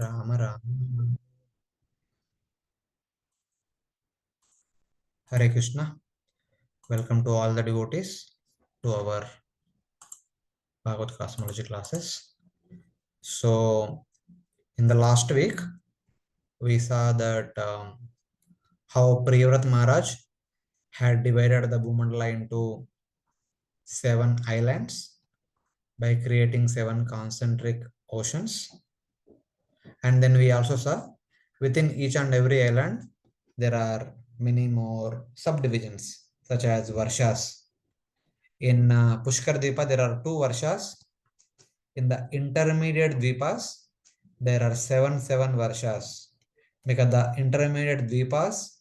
Rama Rama. Hare Krishna. Welcome to all the devotees to our Bhagavad Cosmology classes. So, in the last week, we saw that how Priyavrat Maharaj had divided the Bhumandala into 7 islands by creating 7 concentric oceans. And then we also saw within each and every island, there are many more subdivisions such as varshas. In Pushkar Deepa, there are 2 varshas. In the intermediate dvipas, there are 7 varshas. Because the intermediate dvipas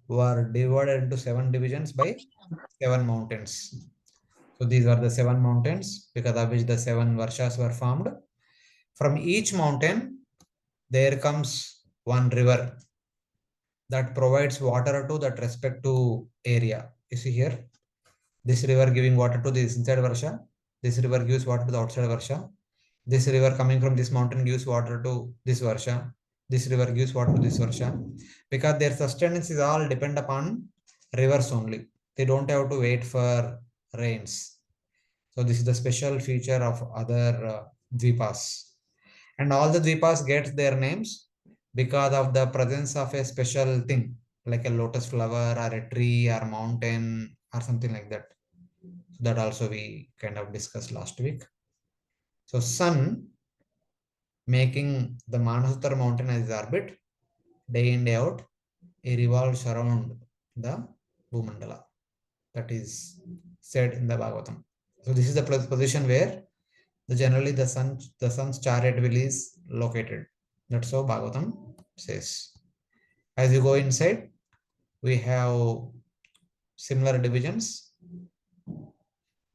were divided into 7 divisions by 7 mountains. So these are the 7 mountains because of which the 7 varshas were formed. From each mountain, there comes one river that provides water to that respective area. You see here, this river giving water to this inside varsha. This river gives water to the outside varsha. This river coming from this mountain gives water to this varsha. This river gives water to this varsha. Because their sustenance is all depend upon rivers only. They don't have to wait for rains. So this is the special feature of other dvipas. And all the dvipas get their names because of the presence of a special thing like a lotus flower or a tree or mountain or something like that. So that also we kind of discussed last week. So sun making the Manasutara mountain as orbit day in day out, it revolves around the Bhumandala. That is said in the Bhagavatam. So this is the position where generally the sun's chariot wheel is located. That's how Bhagavatam says. As you go inside, we have similar divisions.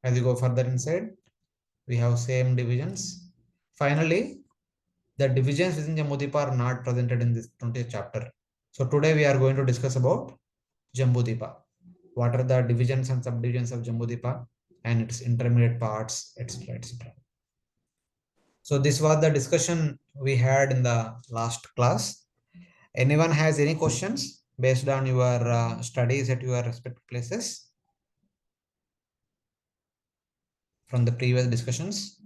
As you go further inside, we have same divisions. Finally, the divisions within Jambhudvipa are not presented in this 20th chapter. So today we are going to discuss about Jambhudvipa. What are the divisions and subdivisions of Jambhudvipa and its intermediate parts, etc., etc. So this was the discussion we had in the last class. Anyone has any questions based on your studies at your respective places from the previous discussions?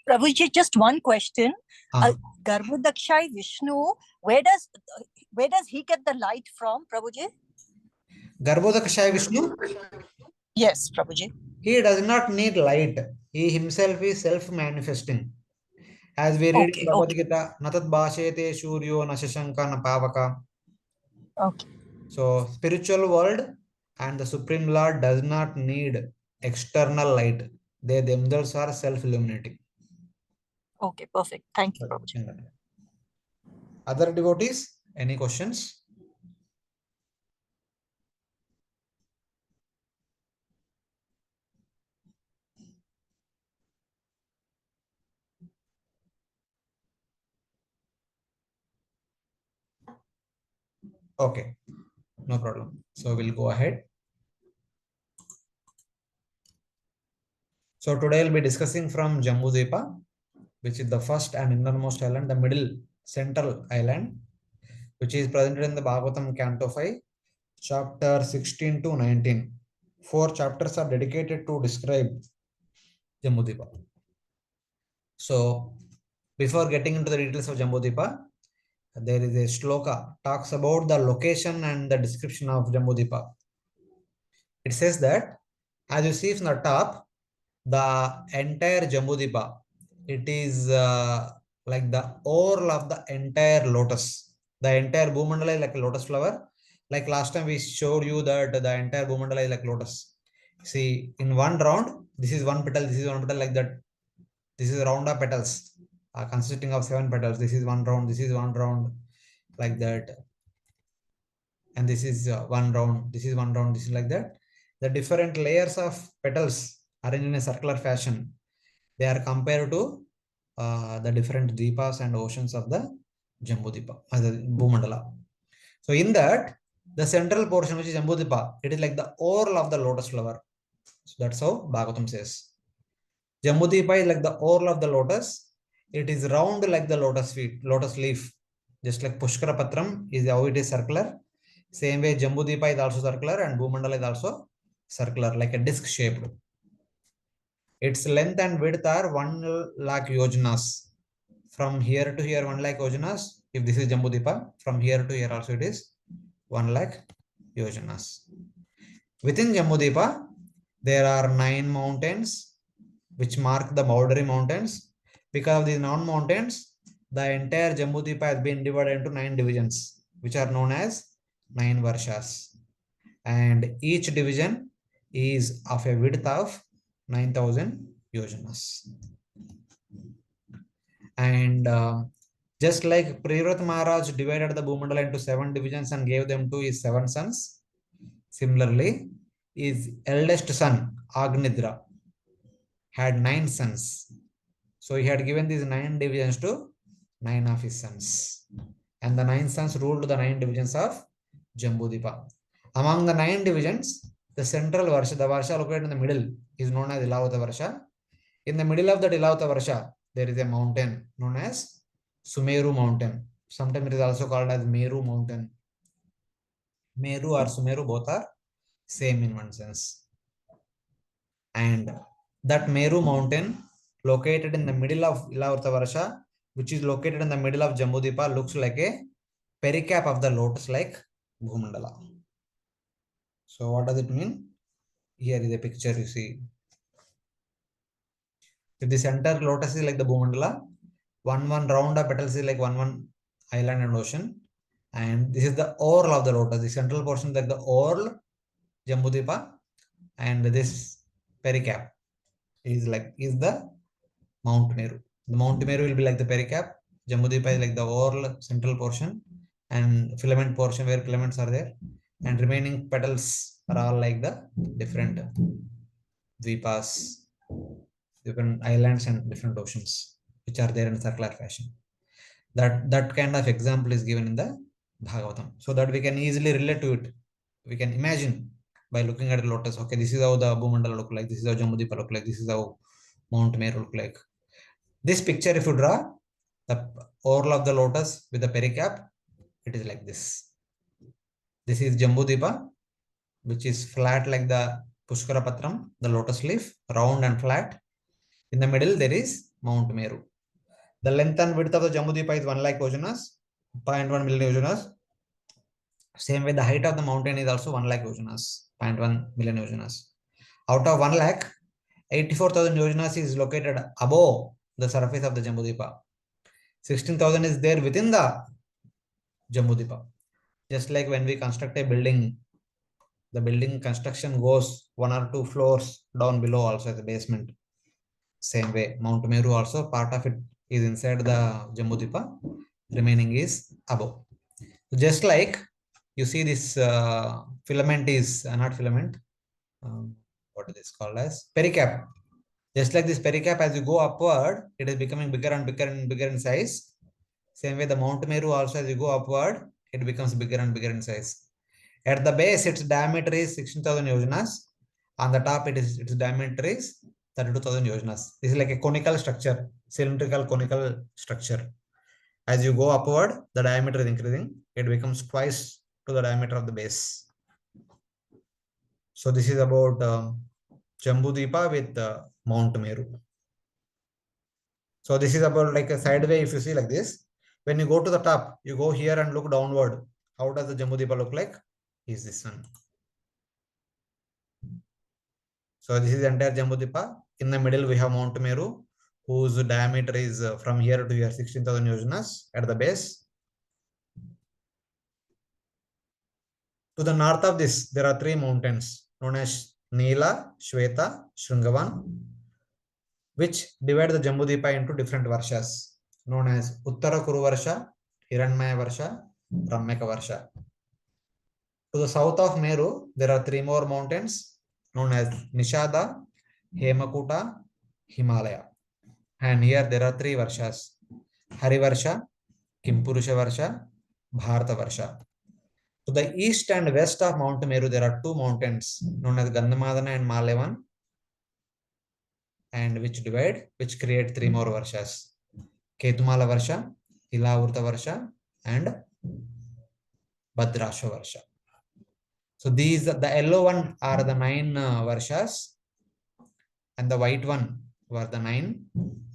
Prabhuji, just one question. Garbhodakshai Vishnu, where does he get the light from, Prabhuji? Garbhodakshai Vishnu? Yes, Prabhuji. He does not need light. He himself is self-manifesting. As we read in Bhagavad Gita, Natat Bhashete Shuryo Nashashanka Napavaka. Okay. So spiritual world and the Supreme Lord does not need external light. They themselves are self-illuminating. Okay, perfect. Thank you, Prabhuji. Other devotees, any questions? Okay, no problem. So we'll go ahead. So today we'll be discussing from Jambhudvipa, which is the first and innermost island, the middle central island, which is presented in the Bhagavatam Canto 5, chapter 16 to 19. 4 chapters are dedicated to describe Jambhudvipa. So before getting into the details of Jambhudvipa, there is a shloka talks about the location and the description of Jambhudvipa. It says that as you see from the top, the entire Jambhudvipa, it is like the orb of the entire lotus. The entire Bhumandala is like a lotus flower. Like last time we showed you that the entire Bhumandala is like lotus. See, in one round, this is one petal, this is one petal, like that. This is a round of petals consisting of 7 petals. This is one round, this is one round, like that. And this is one round, this is one round, this is like that. The different layers of petals arranged in a circular fashion, they are compared to the different dvipas and oceans of the Jambhudvipa, the Bhumandala. So in that, the central portion, which is Jambhudvipa, it is like the orb of the lotus flower. So that's how Bhagavatam says. Jambhudvipa is like the orb of the lotus. it is round like the lotus leaf. Just like Pushkara Patram is how it is circular. Same way Jambudvipa is also circular and Bhumandala is also circular, like a disc shaped. Its length and width are 1 lakh yojanas. From here to here, 1 lakh yojanas. If this is Jambudvipa, from here to here also it is 1 lakh yojanas. Within Jambudvipa, there are 9 mountains which mark the boundary mountains. Because of these 9 mountains, the entire Jambudvipa has been divided into 9 divisions, which are known as 9 varshas. And each division is of a width of 9,000 yojanas. And just like Privrat Maharaj divided the Bhumandala into 7 divisions and gave them to his 7 sons, similarly, his eldest son, Agnidra, had 9 sons. So he had given these 9 divisions to 9 of his sons. And the 9 sons ruled the 9 divisions of Jambudvipa. Among the 9 divisions, the central varsha, the varsha located in the middle, is known as Ilavata Varsha. In the middle of that Ilavata Varsha, there is a mountain known as Sumeru mountain. Sometimes it is also called as Meru mountain. Meru or Sumeru both are same in one sense. And that Meru mountain located in the middle of Ilavata Varsha, which is located in the middle of Jambudvipa, looks like a pericap of the lotus like Bhumandala. So what does it mean? Here is a picture you see. If the center lotus is like the Bhumandala, one round of petals is like one island and ocean. And this is the orl of the lotus. The central portion is like the orl, Jambudvipa, and this pericap is the Mount Meru. The Mount Meru will be like the pericap. Jambudvipa is like the orl central portion and filament portion where filaments are there. And remaining petals are all like the different dvipas, different islands and different oceans, which are there in circular fashion. That kind of example is given in the Bhagavatam, so that we can easily relate to it. We can imagine by looking at a lotus. Okay, this is how the Bhumandala look like. This is how Jambudvipa look like. This is how Mount Meru look like. This picture, if you draw the orl of the lotus with the pericap, it is like this. This is Jambudvipa, which is flat like the Pushkara Patram, the lotus leaf, round and flat. In the middle, there is Mount Meru. The length and width of the Jambudvipa is 1 lakh yojanas, 0.1 million yojanas. Same way, the height of the mountain is also 1 lakh yojanas, 0.1 million yojanas. Out of 1 lakh, 84,000 yojanas is located above the surface of the Jambudvipa. 16,000 is there within the Jambudvipa. Just like when we construct a building, the building construction goes 1 or 2 floors down below also as a basement. Same way, Mount Meru also, part of it is inside the Jambudvipa, remaining is above. Just like you see this filament is not filament, what is this called as pericap. Just like this pericap, as you go upward, it is becoming bigger and bigger and bigger in size. Same way, the Mount Meru also, as you go upward, it becomes bigger and bigger in size. At the base, its diameter is 16,000 yojanas. On the top, its diameter is 32,000 yojanas. This is like a conical structure, cylindrical conical structure. As you go upward, the diameter is increasing. It becomes twice to the diameter of the base. So this is about Jambudvipa with Mount Meru. So this is about like a sideway. If you see like this, when you go to the top, you go here and look downward. How does the Jambudvipa look like? Is this one. So this is the entire Jambudvipa. In the middle, we have Mount Meru, whose diameter is from here to here 16,000 yojanas at the base. To the north of this, there are 3 mountains known as Neela, Shweta, Shringavan, which divide the Jambudvipa into different varshas known as Uttara Kuru Varsha, Hiranmaya Varsha, Ramyaka Varsha. To the south of Meru, there are 3 more mountains known as Nishada, Hemakuta, Himalaya. And here there are 3 varshas: Harivarsha, Kimpurusha Varsha, Bharata Varsha. To the east and west of Mount Meru, there are 2 mountains known as Gandhamadana and Malevan, and which create 3 more varshas: Ketumala Varsha, Ilavrita Varsha, and Bhadrashva Varsha. So these, the yellow one are the 9 Varshas, and the white one were the 9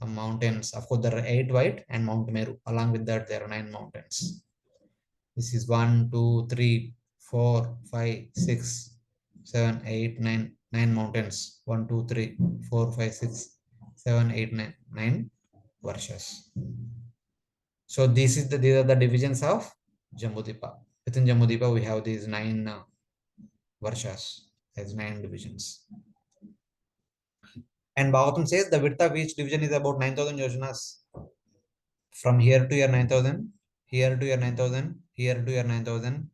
mountains. Of course, there are 8 white and Mount Meru. Along with that, there are 9 mountains. This is 1, 2, 3, 4, 5, 6, 7, 8, 9, 9 mountains. 1, 2, 3, 4, 5, 6, 7, 8, 9, 9 Varshas. So these are the divisions of Jambudvipa. Within Jambudvipa, we have these 9 Varshas as 9 divisions. And Bhagavatam says the width of each division is about 9,000 yojanas. From here to here 9,000, here to here 9,000, here to here 9,000,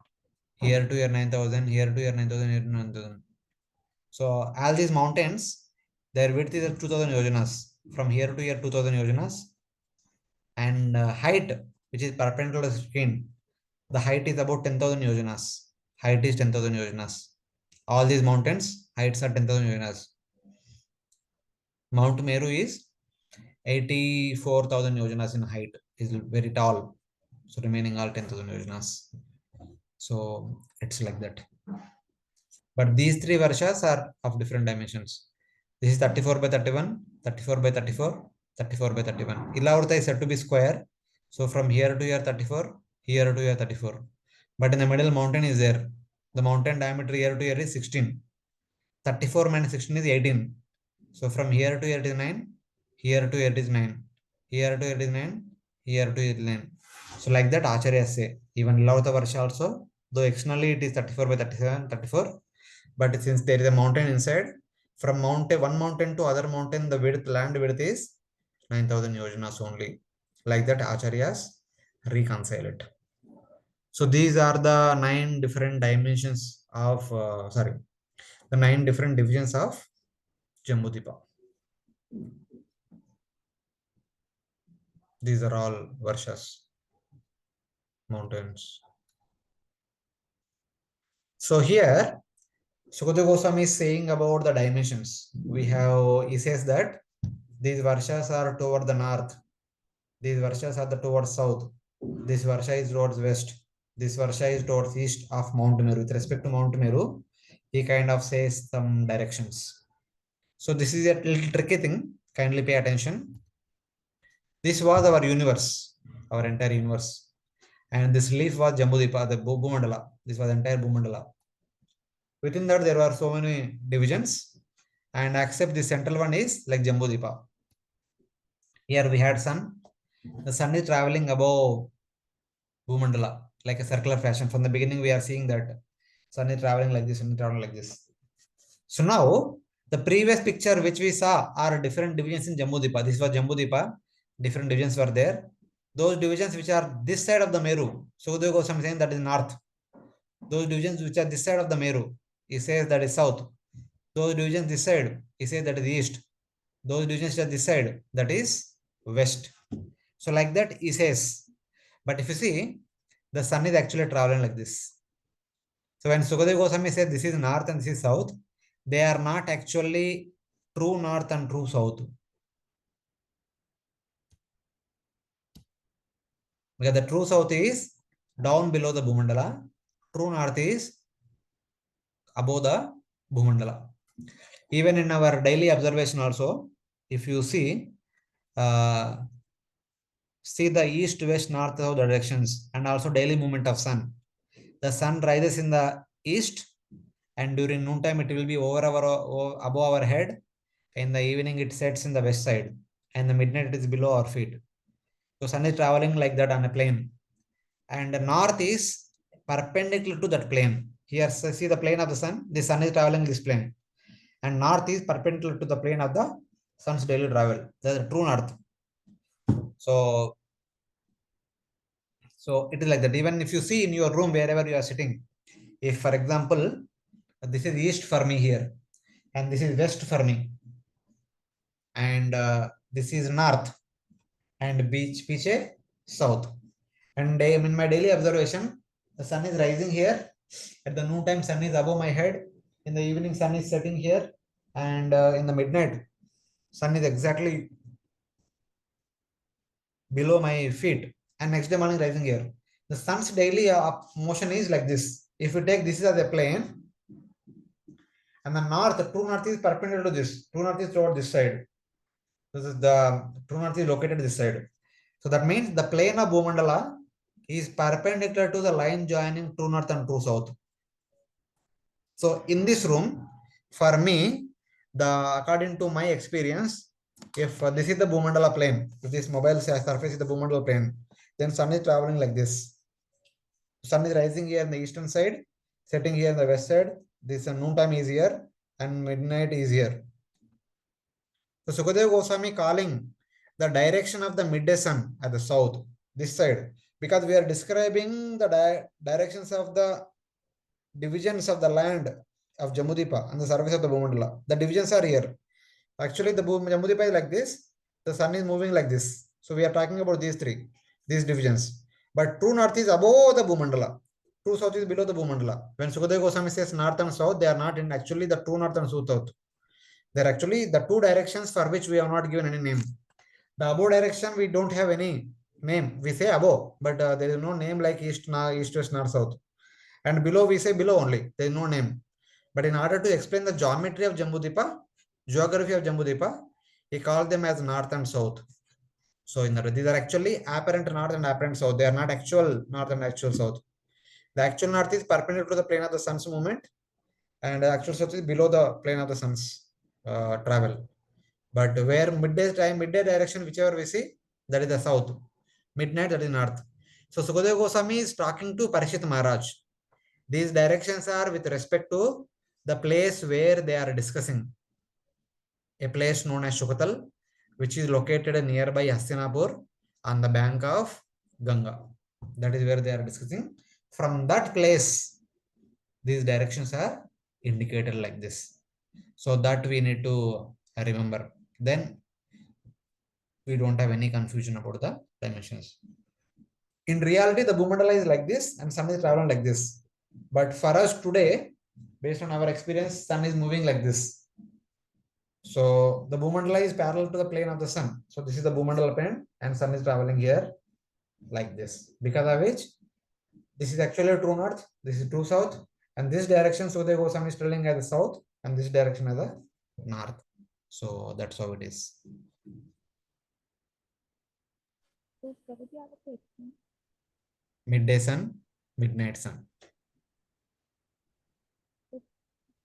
here to here 9,000, here to here 9,000, here to 9,000. So all these mountains, their width is 2,000 yojanas. From here to here 2,000 yojanas. And height, which is perpendicular to the screen, the height is about 10,000 yojanas. Height is 10,000 yojanas. All these mountains, heights are 10,000 yojanas. Mount Meru is 84,000 yojanas in height, is very tall. So remaining all 10,000 yojanas. So it's like that. But these 3 varshas are of different dimensions. This is 34 by 31, 34 by 34, 34 by 31. Ilavrita is said to be square. So from here to here 34, here to here 34. But in the middle mountain is there. The mountain diameter here to here is 16. 34 minus 16 is 18. So from here to here it is 9, here to here it is 9, here to here it is 9, here to here it is 9. So like that Acharya say, even Ilavrita Varsha also, though externally it is 34 by 37, 34, but since there is a mountain inside, from one mountain to other mountain, the width, land width is 9,000 yojanas only. Like that Acharyas reconcile it. So these are the 9 different dimensions of, the 9 different divisions of Jambudvipa. These are all varshas, mountains. So here, Sukadeva Goswami is saying about the dimensions. He says that these varshas are toward the north. These varshas are towards south. This varsha is towards west. This varsha is towards east of Mount Meru. With respect to Mount Meru, he kind of says some directions. So this is a little tricky thing. Kindly pay attention. This was our universe, our entire universe. And this leaf was Jambudvipa, the Bhumandala. This was entire Bhumandala. Within that, there were so many divisions. And except the central one is like Jambudvipa. Here we had sun. The sun is traveling above Bhumandala, like a circular fashion. From the beginning, we are seeing that sun is traveling like this, sun is traveling like this. So now, the previous picture which we saw are different divisions in Jambudvipa. This was Jambudvipa. Different divisions were there. Those divisions which are this side of the Meru, Sukadeva Goswami is saying that is north. Those divisions which are this side of the Meru, he says that is south. Those divisions this side, he says that is east. Those divisions which are this side, that is west. So like that he says. But if you see, the sun is actually traveling like this. So when Sukadeva Goswami says this is north and this is south, they are not actually true north and true south. Because the true south is down below the Bhumandala. True north is above the Bhumandala. Even in our daily observation also, if you see the east, west, north, south directions and also daily movement of sun. The sun rises in the east and during noontime it will be above our head. In the evening it sets in the west side and the midnight it is below our feet. So sun is traveling like that on a plane. And the north is perpendicular to that plane. Here see the plane of the sun. The sun is traveling this plane. And north is perpendicular to the plane of the sun's daily travel. That's the true north. So it is like that. Even if you see in your room, wherever you are sitting, if for example, this is east for me here, and this is west for me, and this is north, and beach south. And in my daily observation, the sun is rising here. At the noontime, sun is above my head. In the evening, sun is setting here. And in the midnight, sun is exactly below my feet, and next day morning rising here. The sun's daily motion is like this. If we take this as a plane, and the north, true north is perpendicular to this. True north is toward this side. This is the true north is located this side. So that means the plane of Bhumandala is perpendicular to the line joining true north and true south. So in this room, for me, according to my experience, if this is the Bhumandala plane, if this mobile surface is the Bhumandala plane, then sun is traveling like this. Sun is rising here in the eastern side, setting here in the west side. This noon time is here and midnight is here. So Sukadeva Goswami calling the direction of the midday sun at the south, this side, because we are describing the directions of the divisions of the land of Jammu Deepa and the surface of the Bhumandala. The divisions are here. Actually, the Jammu Deepa is like this. The sun is moving like this. So we are talking about these divisions. But true north is above the Bhumandala. True south is below the Bhumandala. When Sukadeva Goswami says north and south, they are not in actually the true north and south. They are actually the two directions for which we have not given any name. The above direction, we don't have any name. We say above, but there is no name like east, west, north, south. And below, we say below only. There is no name. But in order to explain the geometry of Jambhudvipa, geography of Jambhudvipa, he called them as north and south. So these are actually apparent north and apparent south. They are not actual north and actual south. The actual north is perpendicular to the plane of the sun's movement, and the actual south is below the plane of the sun's travel. But where midday direction, whichever we see, that is the south. Midnight, that is north. So Sukadeva Goswami is talking to Parishit Maharaj. These directions are with respect to the place where they are discussing. A place known as Shukatal, which is located nearby Hastinapur on the bank of Ganga. That is where they are discussing. From that place, these directions are indicated like this. So that we need to remember. Then we don't have any confusion about the dimensions. In reality, the Bhumandala is like this and sun is traveling like this. But for us today, based on our experience, sun is moving like this. So the Bhumandala is parallel to the plane of the sun. So this is the Bhumandala plane and sun is traveling here like this. Because of which, this is actually true north, this is true south, and this direction, so they go sun is telling as the south, and this direction as the north. So that's how it is. Midday sun, midnight sun.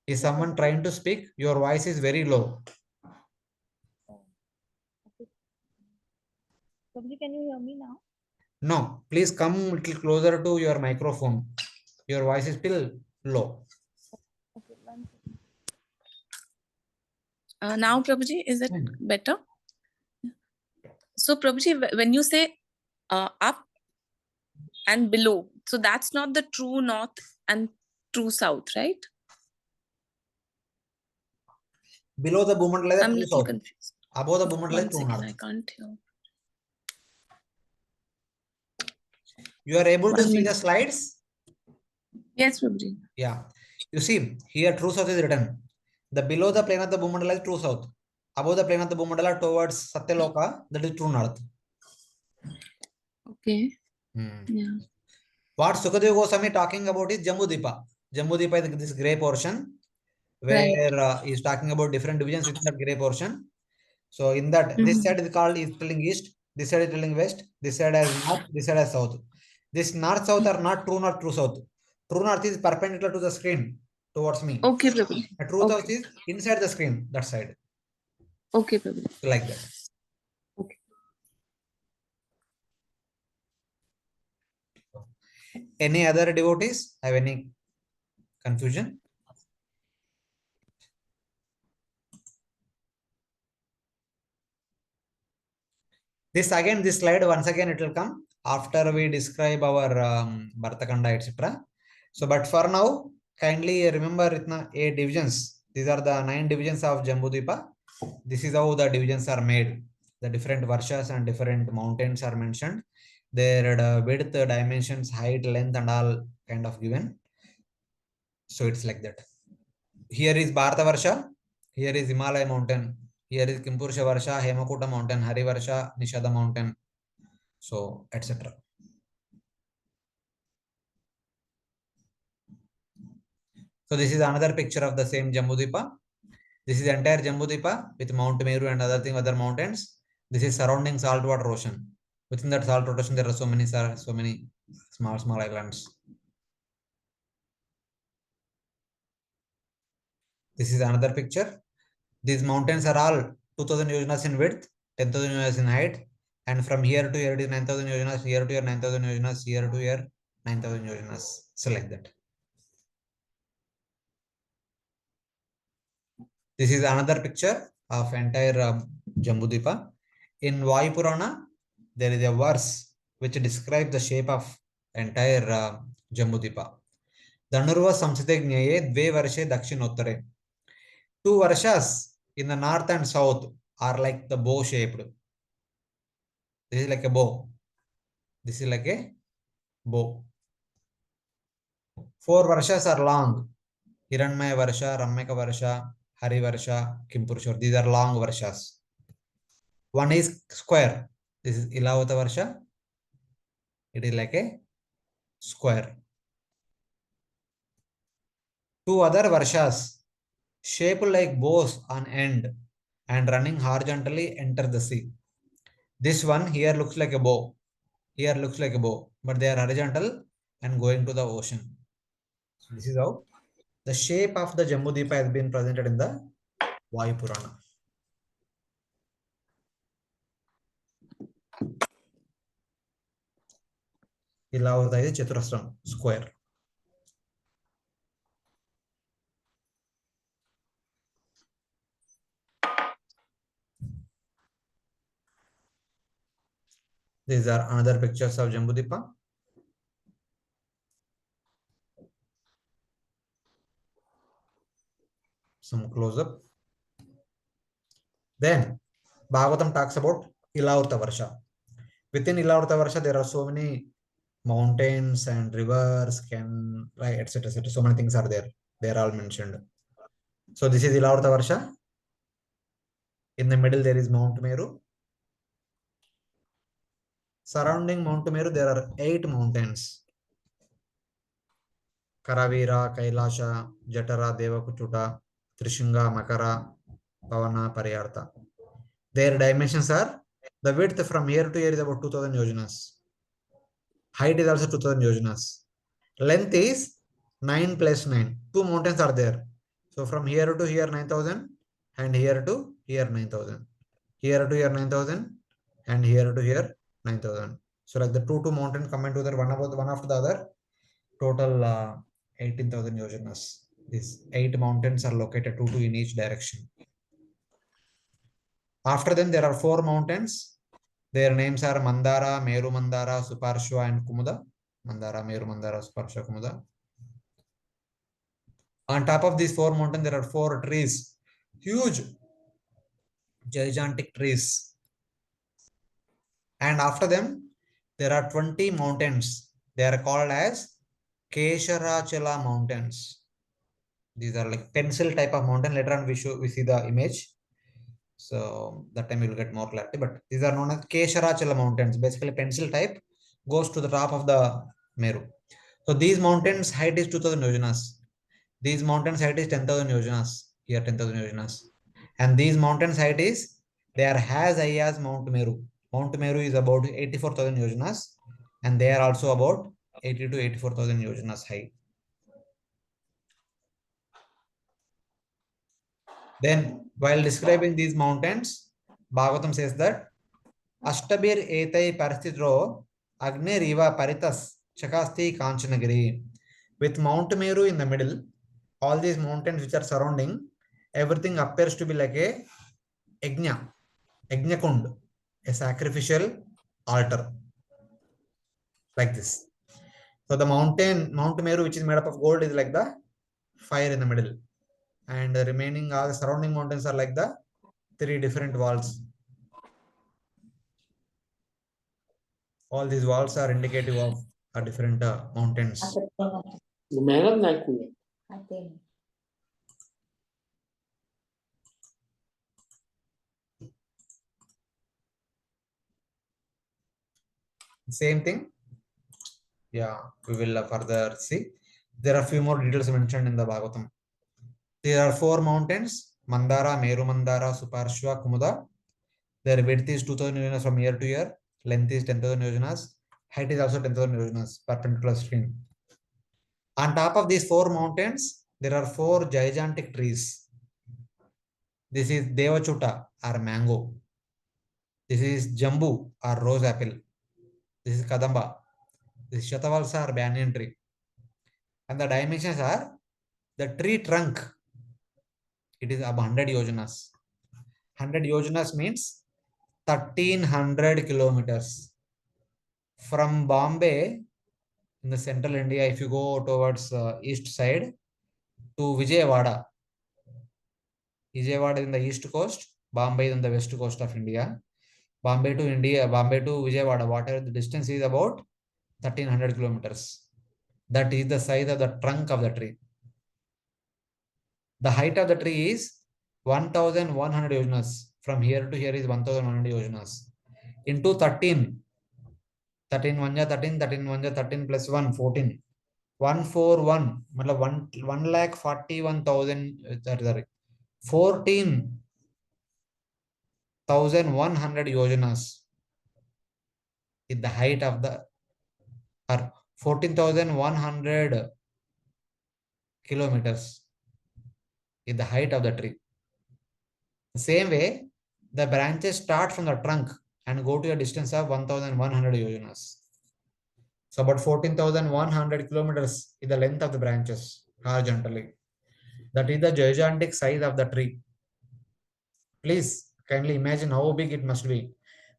Is someone trying to speak? Your voice is very low. Can you hear me now? No, please come a little closer to your microphone. Your voice is still low. Okay, one second. Now, Prabhuji, is it better? So, Prabhuji, when you say up and below, so that's not the true north and true south, right? Below the Bhumandala is I'm a true little south. confused. Above the Bhumandala is true north. I can't hear. You are able to see the slides? Yes, Prabhuji. Yeah. You see, here true south is written. The below the plane of the Bhumandala is true south. Above the plane of the Bhumandala towards Satyaloka, that is true north. Okay. Yeah. What Sukadeva Goswami talking about is Jambhudvipa. Jambhudvipa is this grey portion where he is talking about different divisions within that grey portion. So in that, this side is telling east, this side is telling west, this side as north, this side as south. This north south are not true north, true south. True north is perpendicular to the screen towards me. Okay, Prabhu. The true south is inside the screen, that side. Okay, Prabhu. Like that. Okay. Any other devotees have any confusion? This slide once again it will come after we describe our Bhartakanda, etc. So, but for now, kindly remember Ritna 8 divisions. These are the 9 divisions of Jambhudvipa. This is how the divisions are made. The different varshas and different mountains are mentioned. Their width, dimensions, height, length, and all kind of given. So it's like that. Here is Bharata Varsha. Here is Himalaya mountain. Here is Kimpursha Varsha, Hemakuta mountain, Hari Varsha, Nishada mountain. So etc. So this is another picture of the same Jambudvipa. This is entire Jambudvipa with Mount Meru and other mountains. This is surrounding saltwater ocean. Within that saltwater ocean, there are so many small islands. This is another picture. These mountains are all 2000 yojanas in width, 10,000 yojanas in height, and from here to here it is 9,000 yojanas, here to here 9,000 yojanas, here to here 9,000 yojanas. So like that. This is another picture of entire Jambudvipa. In Vayu Purana, there is a verse which describes the shape of entire Jambudvipa. Dhanurva samsite gnyaye dve varshe dakshinottare. Two varshas in the north and south are like the bow shaped. This is like a bow. This is like a bow. Four varshas are long. Hiranmaya Varsha, Rammeka Varsha, Hari Varsha, Kimpurushar. These are long varshas. One is square. This is Ilavata Varsha. It is like a square. Two other varshas shaped like bows on end and running horizontally enter the sea. This one here looks like a bow. Here looks like a bow, but they are horizontal and going to the ocean. So this is how the shape of the Jambudvipa has been presented in the Vayu Purana. Ilavata is Chaturasram, square. These are another pictures of Jambudvipa. Some close up. Then Bhagavatam talks about Ilavata Varsha. Within Ilavata Varsha, there are so many mountains and rivers, like etc. etc. So many things are there. They are all mentioned. So this is Ilavata Varsha. In the middle, there is Mount Meru. Surrounding Mount Meru, there are 8 mountains. Karavira, Kailasha, Jatara, Devakuchuta, Trishunga, Makara, Pavana, Pariyartha. Their dimensions are, the width from here to here is about 2000 yojanas. Height is also 2000 yojanas. Length is 9 plus 9. 2 mountains are there. So from here to here 9000 and here to here 9000. Here to here 9000 and here to here 9000. So like the two mountains combined together, one after the other, total 18,000 yojanas. These 8 mountains are located 2 in each direction. After them, there are 4 mountains. Their names are Mandara, Meru Mandara, Suparshva, and Kumuda. Mandara, Meru Mandara, Suparshva, Kumuda. On top of these 4 mountains, there are 4 trees, huge, gigantic trees. And after them, there are 20 mountains. They are called as Kesharachala mountains. These are like pencil type of mountain. Later on, we see the image. So that time you will get more clarity. But these are known as Kesharachala mountains. Basically, pencil type goes to the top of the Meru. So these mountains height is 2000 yojanas. These mountains height is 10,000 yojanas. Here 10,000 yojanas. And these mountains height is, they are as high as Mount Meru. Mount Meru is about 84,000 yojanas. And they are also about 80 to 84,000 yojanas high. Then, while describing these mountains, Bhagavatam says that Ashtabir etai paristitro Agni Riva Paritas Chakasti Kanchanagiri. With Mount Meru in the middle, all these mountains which are surrounding, everything appears to be like a Yajna Kund, a sacrificial altar. Like this. So the Mount Meru, which is made up of gold, is like the fire in the middle. And the remaining, all the surrounding mountains are like the 3 different walls. All these walls are indicative of different mountains. Same thing. Yeah, we will further see. There are few more details mentioned in the Bhagavatam. There are 4 mountains: Mandara, Meru Mandara, Suparshva, Kumuda. Their width is 2000 yojanas from year to year. Length is 10,000 yojanas. Height is also 10,000 yojanas, perpendicular stream. On top of these 4 mountains, there are 4 gigantic trees. This is Devachuta or mango. This is Jambu or rose apple. This is Kadamba. This is Shatavalsa or banyan tree. And the dimensions are the tree trunk. It is about 100 yojanas. 100 yojanas means 1300 kilometers. From Bombay in the central India, if you go towards east side to Vijayawada. Vijayawada is in the east coast, Bombay is on the west coast of India. Bombay to Vijayawada, whatever the distance is about 1300 kilometers. That is the size of the trunk of the tree. The height of the tree is 1100 yojanas. From here to here is 1100 yojanas. Into 13. 13 1 13, 13 1 13 plus 1, 14. 141, 1,41,000, sorry, 14,100 yojanas is the height of the, or 14,100 kilometers is the height of the tree. The same way, the branches start from the trunk and go to a distance of 1,100 yojanas. So about 14,100 kilometers is the length of the branches horizontally. That is the gigantic size of the tree. Please kindly imagine how big it must be.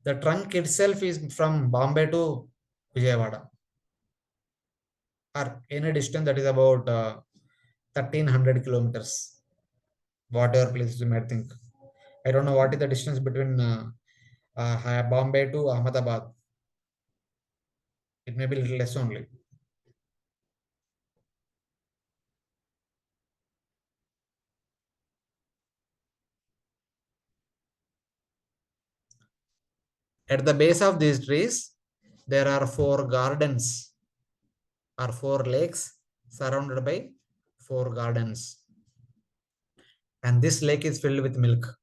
The trunk itself is from Bombay to Vijayawada, or any distance that is about 1300 kilometers. Whatever place you might think. I don't know what is the distance between Bombay to Ahmedabad. It may be a little less only. At the base of these trees, there are 4 gardens or 4 lakes surrounded by 4 gardens. And this lake is filled with milk.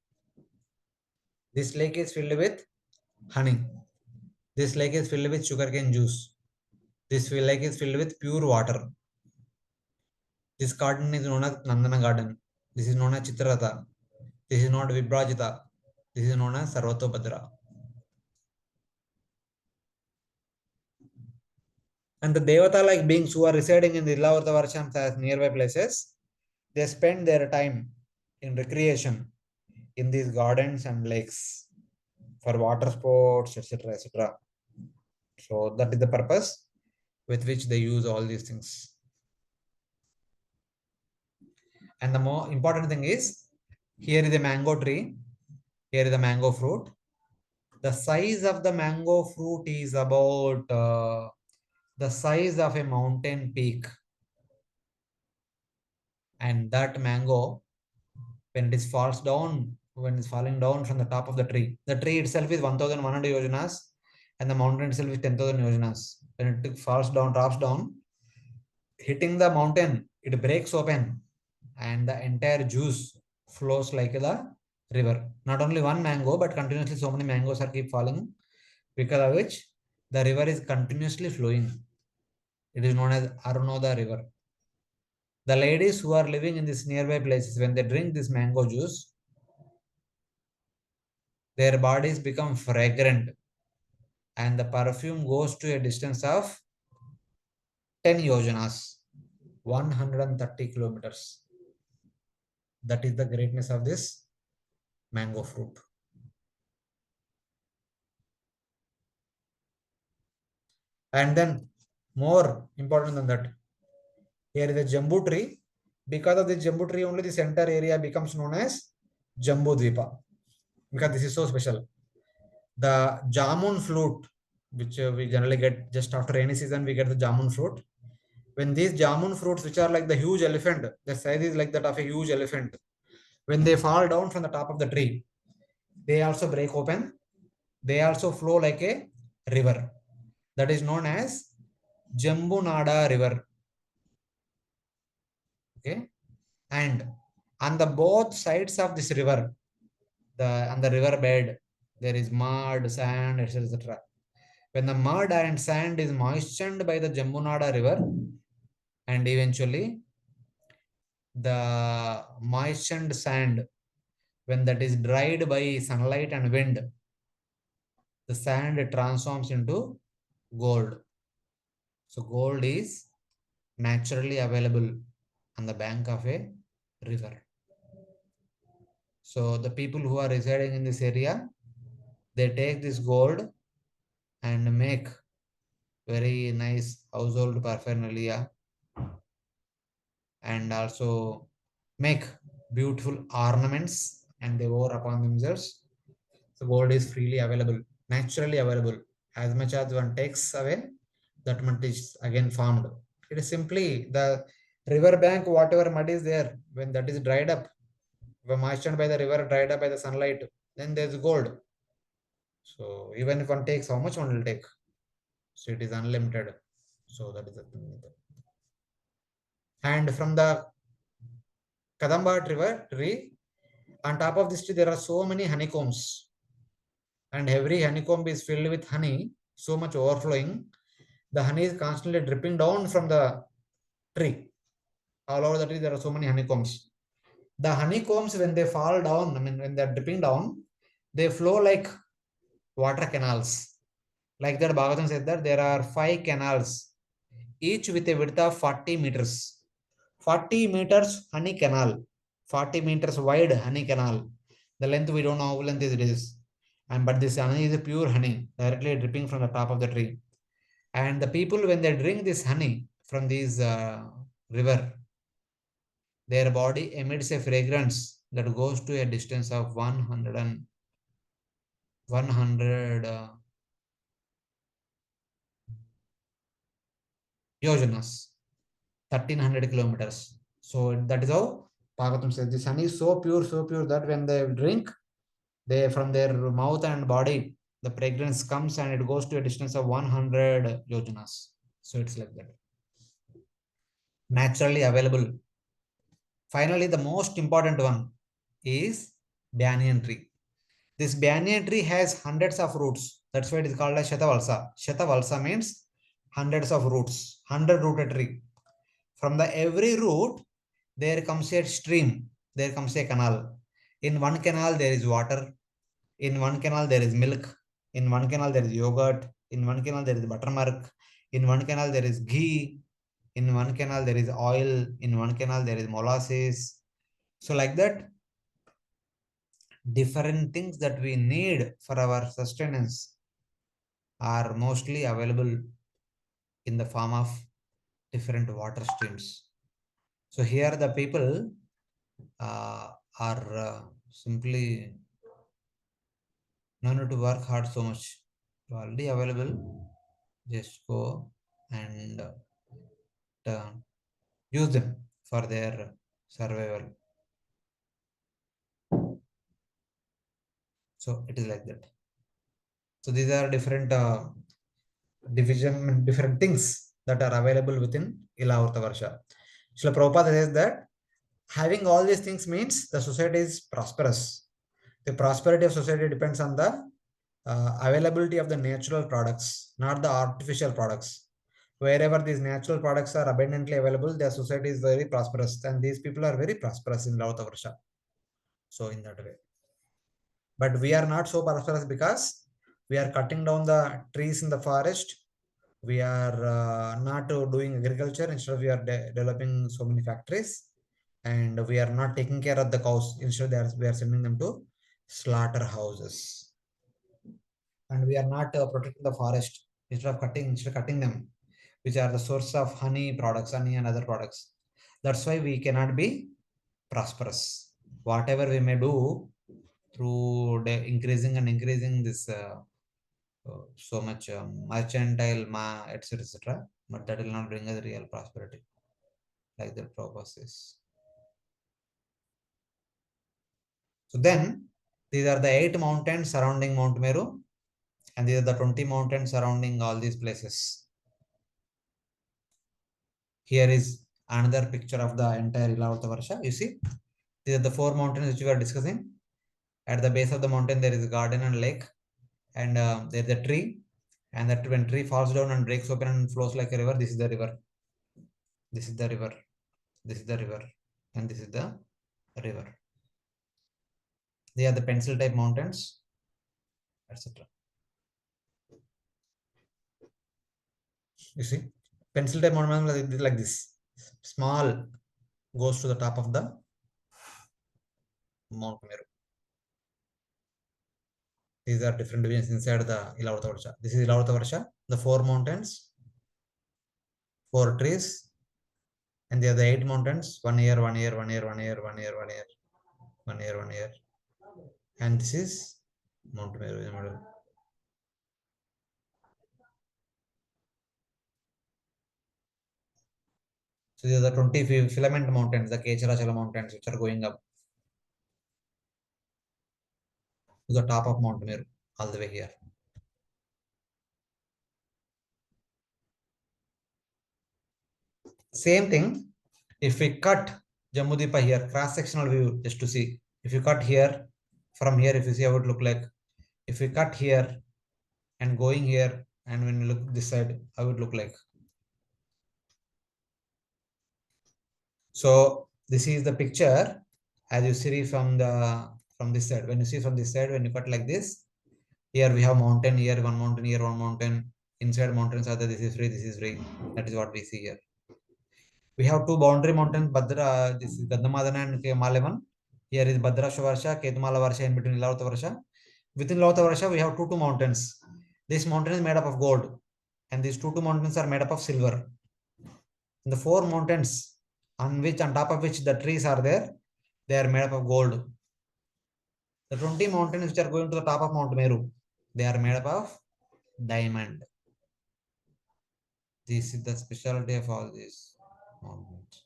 This lake is filled with honey. This lake is filled with sugarcane juice. This lake is filled with pure water. This garden is known as Nandana garden. This is known as Chitrata. This is not Vibrajita. This is known as Sarvatobhadra. And the Devata-like beings who are residing in the Ilavarta Varshas as nearby places, they spend their time in recreation in these gardens and lakes for water sports, etc., etc. So that is the purpose with which they use all these things. And the more important thing is, here is a mango tree, here is a mango fruit. The size of the mango fruit is about the size of a mountain peak. And that mango, when it falls down, when it's falling down from the top of the tree itself is 1,100 yojanas, and the mountain itself is 10,000 yojanas. When it falls down, drops down, hitting the mountain, it breaks open, and the entire juice flows like the river. Not only one mango, but continuously so many mangoes are keep falling, because of which the river is continuously flowing. It is known as Arunoda river. The ladies who are living in these nearby places, when they drink this mango juice, their bodies become fragrant, and the perfume goes to a distance of 10 yojanas, 130 kilometers. That is the greatness of this mango fruit. And then, more important than that, here is a Jambu tree. Because of the Jambu tree, only this entire area becomes known as Jambhudvipa, because this is so special. The jamun fruit, which we generally get just after rainy season, we get the jamun fruit. When these jamun fruits, which are like the huge elephant, the size is like that of a huge elephant, when they fall down from the top of the tree, they also break open. They also flow like a river. that is known as Jambunada river. Okay, and on the both sides of this river, on the river bed, there is mud, sand, etc. When the mud and sand is moistened by the Jambunada river, and eventually the moistened sand, when that is dried by sunlight and wind, the sand transforms into gold. So gold is naturally available on the bank of a river. So the people who are residing in this area, they take this gold and make very nice household paraphernalia, and also make beautiful ornaments, and they wear upon themselves. So gold is freely available, naturally available. As much as one takes away, that much is again formed. It is simply the river bank, whatever mud is there, when that is dried up, when moistened by the river, dried up by the sunlight, then there is gold. So even if one takes, how much one will take? So it is unlimited. So that is the thing. And from the Kadamba river tree, on top of this tree, there are so many honeycombs. And every honeycomb is filled with honey, so much overflowing. The honey is constantly dripping down from the tree. All over the tree, there are so many honeycombs. The honeycombs, when they fall down, I mean, when they're dripping down, they flow like water canals. Like that, Bhagavatam said that there are 5 canals, each with a width of 40 meters. 40 meters honey canal, 40 meters wide honey canal. The length, we don't know how length it is. But this honey is a pure honey, directly dripping from the top of the tree. And the people, when they drink this honey from this river, their body emits a fragrance that goes to a distance of 100 yojanas, 1300 kilometers. So that is how Bhagavatam says this honey is so pure that when they drink, they, from their mouth and body, the fragrance comes and it goes to a distance of 100 yojanas. So it's like that. Naturally available. Finally, the most important one is banyan tree. This banyan tree has hundreds of roots. That's why it is called as Shatavalsa. Shatavalsa means hundreds of roots, 100-rooted tree. From the every root, there comes a stream, there comes a canal. In one canal, there is water. In one canal, there is milk. In one canal, there is yogurt. In one canal, there is buttermilk. In one canal, there is ghee. In one canal, there is oil. In one canal, there is molasses. So like that, different things that we need for our sustenance are mostly available in the form of different water streams. So here the people are simply no need to work hard so much. Already available. Just go and use them for their survival. So it is like that. So these are different different things that are available within Ilavrta Varsha. Srila Prabhupada says that having all these things means the society is prosperous. The prosperity of society depends on the availability of the natural products, not the artificial products. Wherever these natural products are abundantly available, their society is very prosperous, and these people are very prosperous in Ilavrta Varsha. So in that way. But we are not so prosperous because we are cutting down the trees in the forest. We are not doing agriculture. Instead, we are developing so many factories, and we are not taking care of the cows. Instead, we are sending them to slaughterhouses, and we are not protecting the forest. Instead of cutting them, which are the source of honey products, honey and other products. That's why we cannot be prosperous. Whatever we may do through increasing this so much mercantile etc., but that will not bring us real prosperity, like the Prabhupada says. So then, these are the 8 mountains surrounding Mount Meru. And these are the 20 mountains surrounding all these places. Here is another picture of the entire Ilavarta Varsha. You see, these are the 4 mountains which we are discussing. At the base of the mountain, there is a garden and lake, and there is a tree. And that when tree falls down and breaks open and flows like a river, this is the river. This is the river. This is the river, and this is the river. They are the pencil type mountains, etc. You see, pencil type mountains like this. Small goes to the top of the Mount Meru. These are different divisions inside the Ilavarta Varsha. This is Ilavarta Varsha, the 4 mountains, 4 trees, and the other 8 mountains, 1 year, 1 year, 1 year, 1 year, 1 year, 1 year, 1 year, 1 year. And this is Mount Meru in the middle. So these are the 20 filament mountains, the Kecharachala mountains, which are going up to the top of Mount Meru, all the way here. Same thing, if we cut Jammu Deepa here, cross-sectional view, just to see. If you cut here, from here, if you see how it look like. If we cut here and going here, and when you look this side, how it look like. So this is the picture as you see from this side. When you see from this side, when you cut like this, here we have mountain, here one mountain, here one mountain. Inside mountains are there, this is free, this is free. That is what we see here. We have 2 boundary mountains, Bhadra, this is Gandamadana and Malevan. Here is Bhadrasha Varsha, Ketumala Varsha, in between Ilavarta Varsha. Within Ilavarta Varsha, we have two mountains. This mountain is made up of gold, and these two mountains are made up of silver. And the 4 mountains on top of which the trees are there, they are made up of gold. The 20 mountains which are going to the top of Mount Meru, they are made up of diamond. This is the specialty of all these mountains.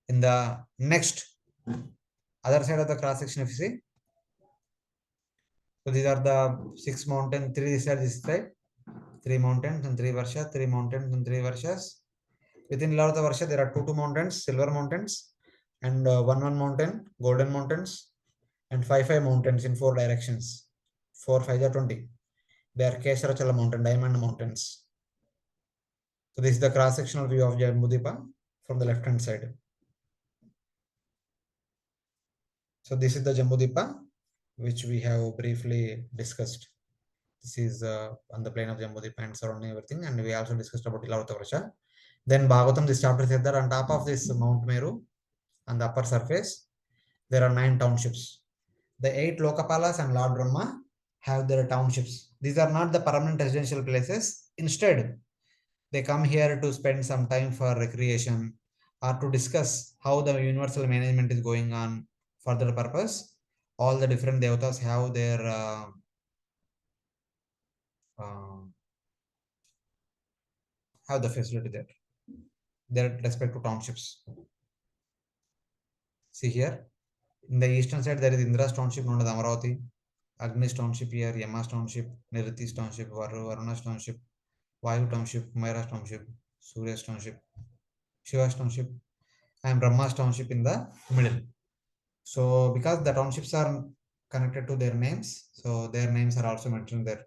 In the next other side of the cross section, if you see, so these are the 6 mountains, 3 this side, 3 mountains and 3 varshas, 3 mountains and 3 varshas. Within Ilavarta Varsha, there are 2 mountains, silver mountains, and 1 mountain, golden mountains, and 5 mountains in 4 directions. 4 5 are 20. They are Kesharachala mountain, diamond mountains. So this is the cross-sectional view of Jambhudvipa from the left-hand side. So this is the Jambhudvipa, which we have briefly discussed. This is on the plane of Jambhudvipa and surrounding everything, and we also discussed about Ilavarta Varsha. Then Bhagavatam, this chapter said that on top of this Mount Meru, on the upper surface, there are 9 townships. The 8 Lokapalas and Lord Brahma have their townships. These are not the permanent residential places. Instead, they come here to spend some time for recreation or to discuss how the universal management is going on for their purpose. All the different devatas have their have the facility there. Their respect to townships. See here, in the eastern side, there is Indra's township known as Amaravati, Agni's township here, Yama's township, Niriti's township, Varuna's township, Vayu township, Kumaira's township, Surya's township, Shiva's township, and Brahma's township in the middle. So because the townships are connected to their names, so their names are also mentioned there.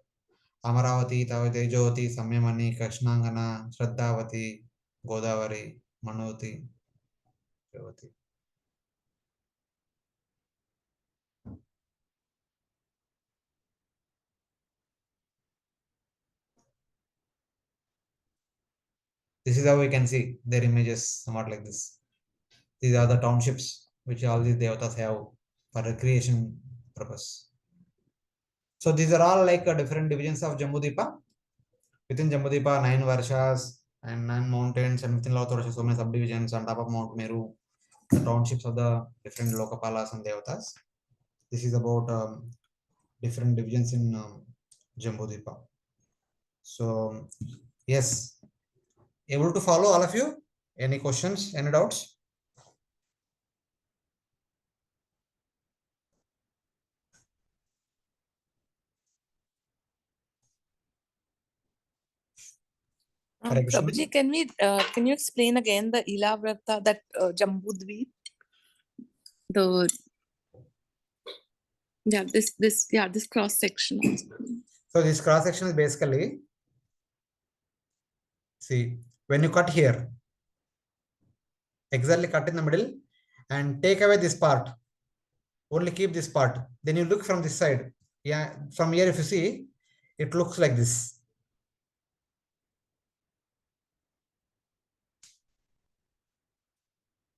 Amaravati, Tejavati, Samyamani, Krishnangana, Shraddhavati, Godavari, Manavati, Revati. This is how we can see their images somewhat like this. These are the townships which all these devatas have for recreation purpose. So these are all like different divisions of Jambhudvipa. Within Jambhudvipa, 9 varshas and 9 mountains, and within Ilavarta Varsha, so many subdivisions on top of Mount Meru, the townships of the different Lokapalas and devatas. This is about different divisions in Jambhudvipa. So yes, able to follow all of you? Any questions? Any doubts? Hare Krishna. Prabhuji, can you explain again the Ilavrata, that Jambhudvipa? This cross section. So this cross section is basically, see, when you cut here, exactly cut in the middle and take away this part, only keep this part, then you look from this side. Yeah, from here if you see, it looks like this.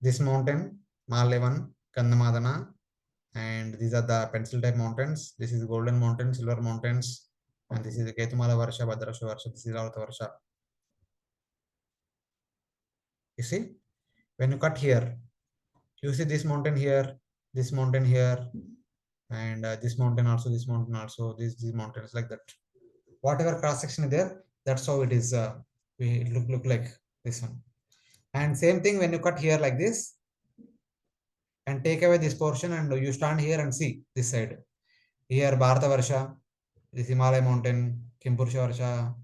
This mountain, Malevan, Kandamadana, and these are the pencil type mountains. This is golden mountain, silver mountains, and this is the Ketumala Varsha, Bhadrasha Varsha, this is Ravata Varsha. You see, when you cut here, you see this mountain here, and this mountain also, these mountains like that. Whatever cross section is there, that's how it is. We look like this one. And same thing when you cut here like this and take away this portion and you stand here and see this side. Here Bharata Varsha, this Himalaya mountain, Kimpursha Varsha,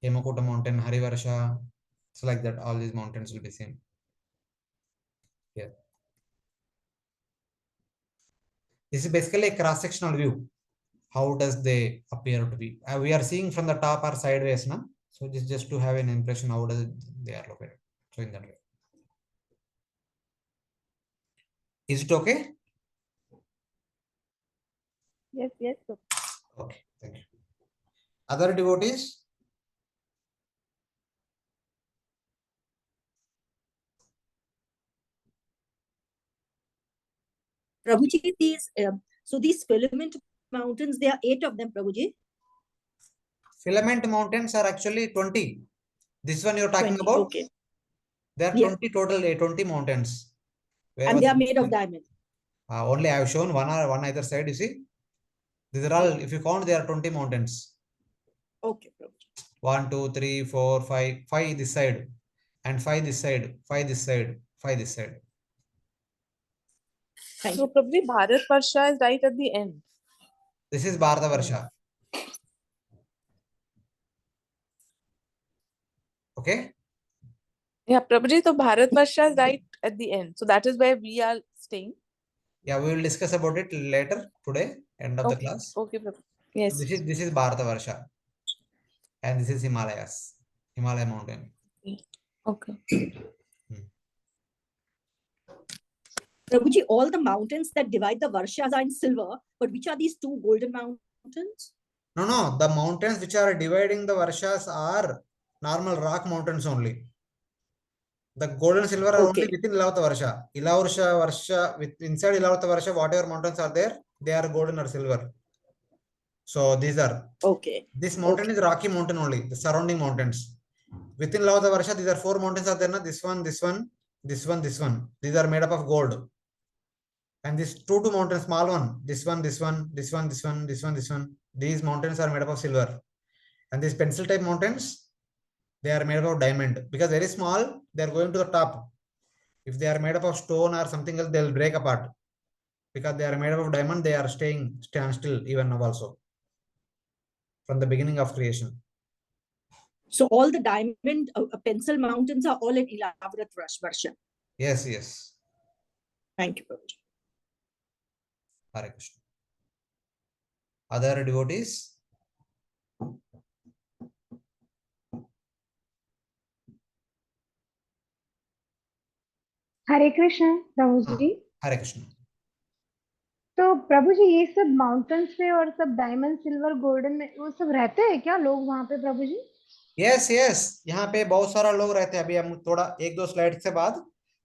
Hemakuta mountain, Hari Varsha. So like that, all these mountains will be seen here. This is basically a cross-sectional view. How does they appear to be? We are seeing from the top or sideways, na? So this just to have an impression how does they are located. So in that way. Is it okay? Yes. Okay, thank you. Other devotees? Prabhuji, these filament mountains, there are 8 of them, Prabhuji. Filament mountains are actually 20. This one you're talking 20, about? okay. There are Yeah. 20 total, 20 mountains. And they are made of diamond. Only I have shown one either side, you see. These are all, if you count, there are 20 mountains. Okay, Prabhuji. 1, 2, 3, 4, 5, 5 this side, and 5 this side, 5 this side, 5 this side. So probably Bharat Varsha is right at the end. This is Bharata Varsha. Okay? Yeah, Prabhuji, so Bharat Varsha is right at the end. So that is where we are staying. Yeah, we will discuss about it later today, end of the class. Okay, Prabhuji. Yes. This is Bharata Varsha. And this is Himalayas, Himalaya mountain. Okay. Prabhuji, all the mountains that divide the Varshas are in silver, but which are these 2 golden mountains? No, the mountains which are dividing the Varshas are normal rock mountains only. The gold and silver are only within Ilavata Varsha. Varsha, inside Ilavata Varsha, whatever mountains are there, they are golden or silver. So these are. This mountain is rocky mountain only, the surrounding mountains. Within Ilavata Varsha, these are 4 mountains are there. Na? This one. These are made up of gold. And these two mountains, small one. This one. These mountains are made up of silver. And these pencil type mountains, they are made up of diamond. Because very small, they are going to the top. If they are made up of stone or something else, they will break apart. Because they are made up of diamond, they are stand still even now also. From the beginning of creation. So all the diamond pencil mountains are all in elaborate Varsha. Yes. Thank you, Prabhuji. Hare Krishna. Other devotees? हरे कृष्ण प्रभु जी। हरे कृष्ण। तो प्रभु जी ये सब mountains पे और सब diamond silver golden में वो सब रहते हैं क्या लोग वहां पे प्रभु जी? यस यहाँ पे बहुत सारा लोग रहते हैं। अभी हम थोड़ा 1-2 स्लाइड से बाद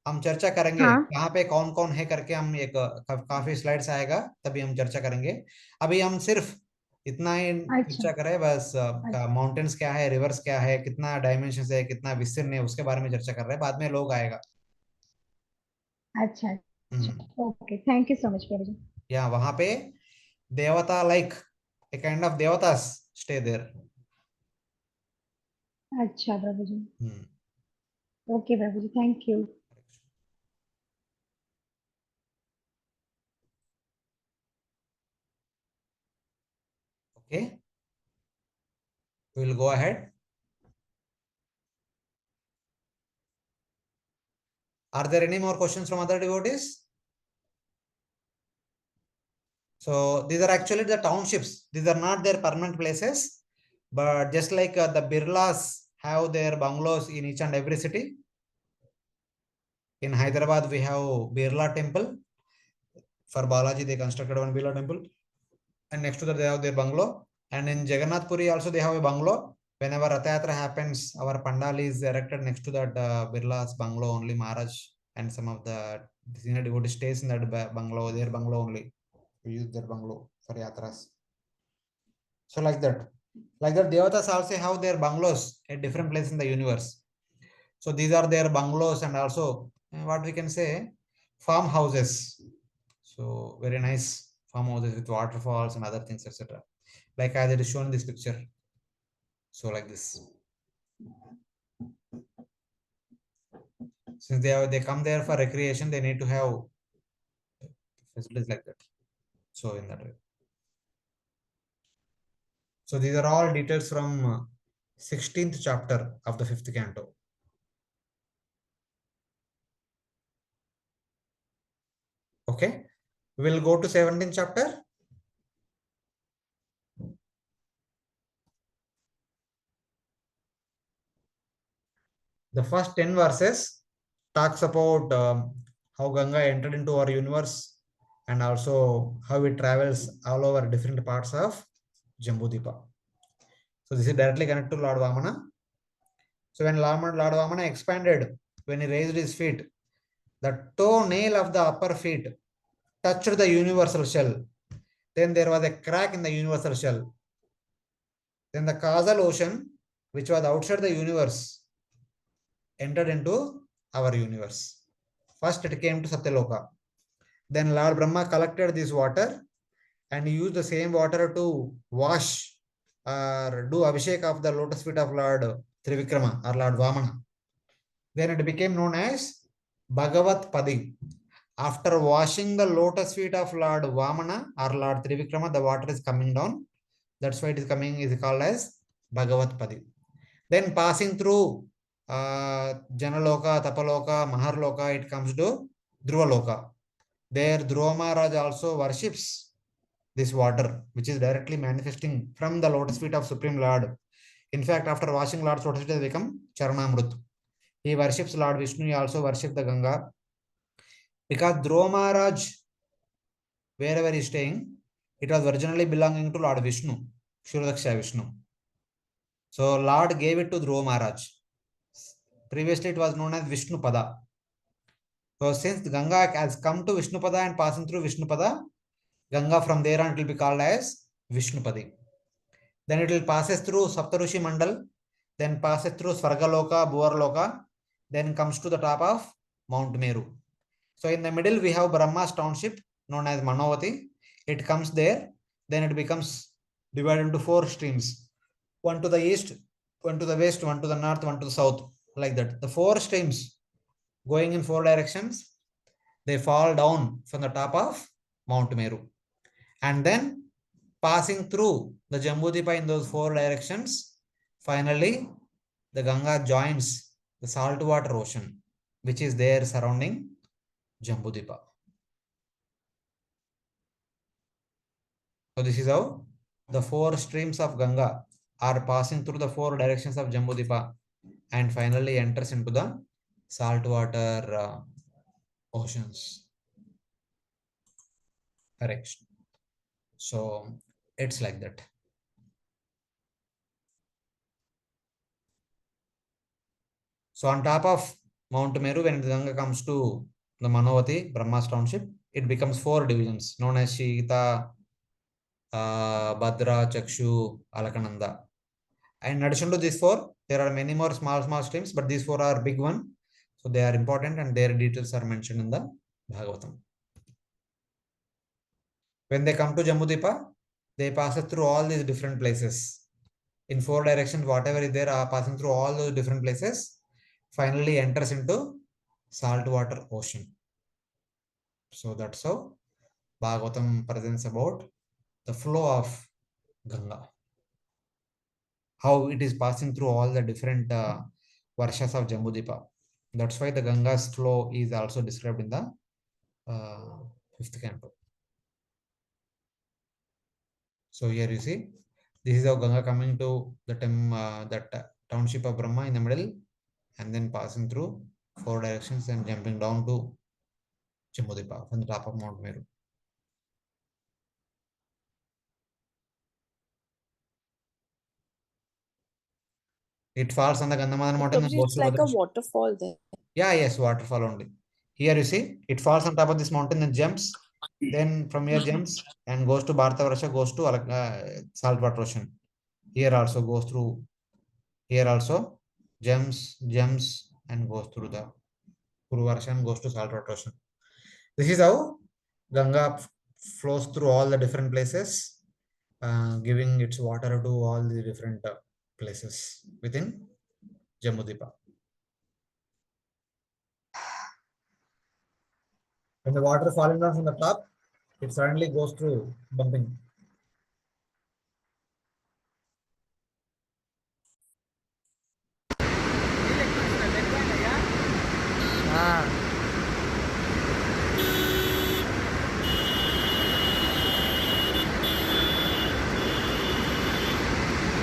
हम चर्चा करेंगे यहाँ पे कौन कौन है करके। हम एक काफी स्लाइड्स आएगा तभी हम चर्चा करेंगे। अभी हम सिर्फ इतना ही चर्चा करें बस। माउंटेन्स क्या है, रिवर्स क्या है, कितना डायमेंशन है, कितना विस्तीर्ण है, उसके बारे में चर्चा कर रहे हैं। बाद में लोग आएगा। अच्छा okay, thank you so much Prabhu ji. या वहां पे देवता like a kind of devatas stay there. अच्छा Prabhu ji. Okay Prabhu ji, thank you. Okay, we will go ahead. Are there any more questions from other devotees? So these are actually the townships. These are not their permanent places, but just like the Birlas have their bungalows in each and every city. In Hyderabad, we have Birla Temple. For Balaji, they constructed one Birla Temple. And next to that, they have their bungalow. And in Jagannath Puri also, they have a bungalow. Whenever Rath Yatra happens, our pandal is erected next to that Birla's bungalow only. Maharaj and some of the senior devotees stays in that bungalow, their bungalow only. We use their bungalow for yatras. So like that. Like that, Devatas also have their bungalows at different places in the universe. So these are their bungalows and also what we can say farmhouses. So very nice farmhouses with waterfalls and other things, etc. Like as it is shown in this picture. So like this. Since they come there for recreation, they need to have facilities like that. So in that way. So these are all details from 16th chapter of the 5th canto. Okay, we'll go to 17th chapter. The first 10 verses talks about how Ganga entered into our universe and also how it travels all over different parts of Jambhudvipa. So this is directly connected to Lord Vamana. So when Lord Vamana expanded, when he raised his feet, the toenail of the upper feet touched the universal shell. Then there was a crack in the universal shell. Then the causal ocean, which was outside the universe, entered into our universe. First it came to Satyaloka. Then Lord Brahma collected this water and used the same water to wash or do abhishek of the lotus feet of Lord Trivikrama or Lord Vamana. Then it became known as Bhagavat Padi. After washing the lotus feet of Lord Vamana or Lord Trivikrama, the water is coming down. That's why it is called as Bhagavat Padi. Then passing through Janaloka, Tapaloka, Maharloka, it comes to Dhruvaloka. There Dhruva Maharaj also worships this water, which is directly manifesting from the lotus feet of Supreme Lord. In fact, after washing Lord's lotus feet, they become Charanamrut. He worships Lord Vishnu, he also worships the Ganga. Because Dhruva Maharaj, wherever he is staying, it was originally belonging to Lord Vishnu, Kshirodaksha Vishnu. So Lord gave it to Dhruva Maharaj. Previously, it was known as Vishnu Pada. So since Ganga has come to Vishnu Pada and passing through Vishnu Pada, Ganga from there on it will be called as Vishnupadi. Then it will passes through Saptarushi Mandal, then passes through Svargaloka, Bhuvarloka, then comes to the top of Mount Meru. So in the middle we have Brahma's township known as Manavati. It comes there, then it becomes divided into 4 streams. One to the east, one to the west, one to the north, one to the south, like that. The 4 streams going in 4 directions, they fall down from the top of Mount Meru. And then passing through the Jambhudvipa in those 4 directions, finally the Ganga joins the saltwater ocean, which is there surrounding Jambhudvipa. So this is how the 4 streams of Ganga are passing through the 4 directions of Jambhudvipa and finally enters into the saltwater oceans. Correct. So it's like that. So on top of Mount Meru, when the Ganga comes to the Manavati, Brahma's township, it becomes 4 divisions known as Shita, Bhadra, Chakshu, Alakananda. And in addition to these 4, there are many more small streams, but these 4 are big one. So they are important and their details are mentioned in the Bhagavatam. When they come to Jambhudvipa, they pass through all these different places. In 4 directions, whatever is there, are passing through all those different places, finally enters into saltwater ocean. So that's how Bhagavatam presents about the flow of Ganga. How it is passing through all the different varshas of Jambhudvipa. That's why the Ganga's flow is also described in the 5th canto. So here you see, this is how Ganga coming to the that township of Brahma in the middle, and then passing through 4 directions and jumping down to Jammu Deepa from the top of Mount Meru. It falls on the Gandhamadana mountain and goes It's to like a Bhadrashini. waterfall there. Yeah, yes, waterfall only. Here you see, it falls on top of this mountain and jumps. Then from here jumps and goes to Bharatavarasha, goes to saltwater ocean. Here also goes through. Here also jumps and goes through the Kuruvarsha and goes to saltwater ocean. This is how Ganga flows through all the different places, giving its water to all the different places within Jambhudvipa. When the water falling down from the top, it suddenly goes through bumping.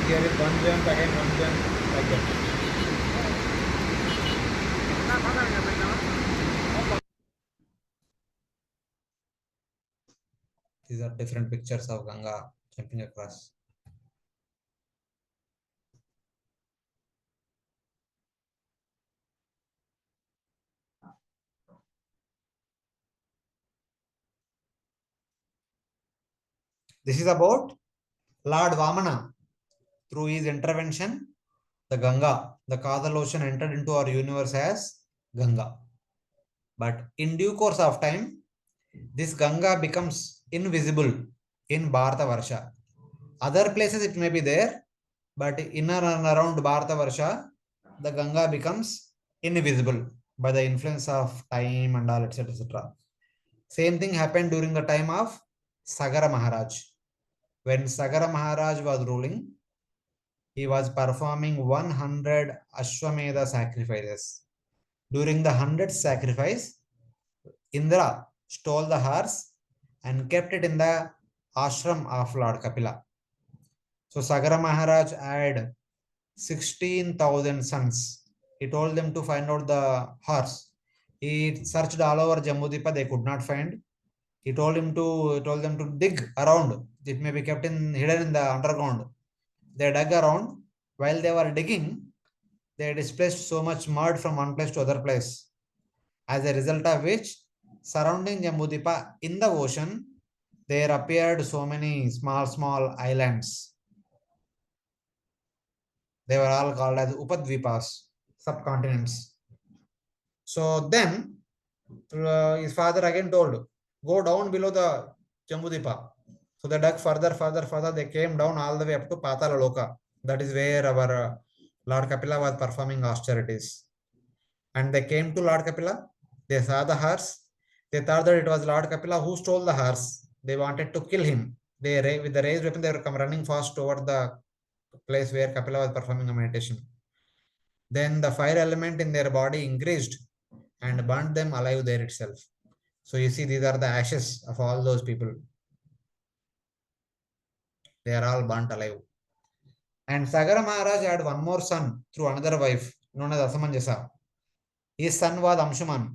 Here is one jump, again one jump, like that. These are different pictures of Ganga jumping across. This is about Lord Vamana. Through his intervention, the Ganga, the causal ocean, entered into our universe as Ganga. But in due course of time, this Ganga becomes invisible in Bharatavarsha. Other places it may be there, but in and around Bharatavarsha, the Ganga becomes invisible by the influence of time and all, etc. etc. Same thing happened during the time of Sagara Maharaj. When Sagara Maharaj was ruling, he was performing 100 Ashwamedha sacrifices. During the 100th sacrifice, Indra stole the horse and kept it in the ashram of Lord Kapila. So Sagara Maharaj had 16,000 sons. He told them to find out the horse. He searched all over Jambhudvipa, they could not find. He told them to dig around. It may be kept hidden in the underground. They dug around. While they were digging, they displaced so much mud from one place to other place. As a result of which, surrounding Jambhudvipa in the ocean, there appeared so many small islands. They were all called as Upadvipas, subcontinents. So then, his father again told, go down below the Jambhudvipa. So they dug further. They came down all the way up to Patala Loka. That is where our Lord Kapila was performing austerities. And they came to Lord Kapila. They saw the horse. They thought that it was Lord Kapila who stole the horse. They wanted to kill him. With the raised weapon, they were running fast toward the place where Kapila was performing a meditation. Then the fire element in their body increased and burned them alive there itself. So you see, these are the ashes of all those people. They are all burnt alive. And Sagara Maharaj had one more son through another wife known as Asamanjasa. His son was Amshuman.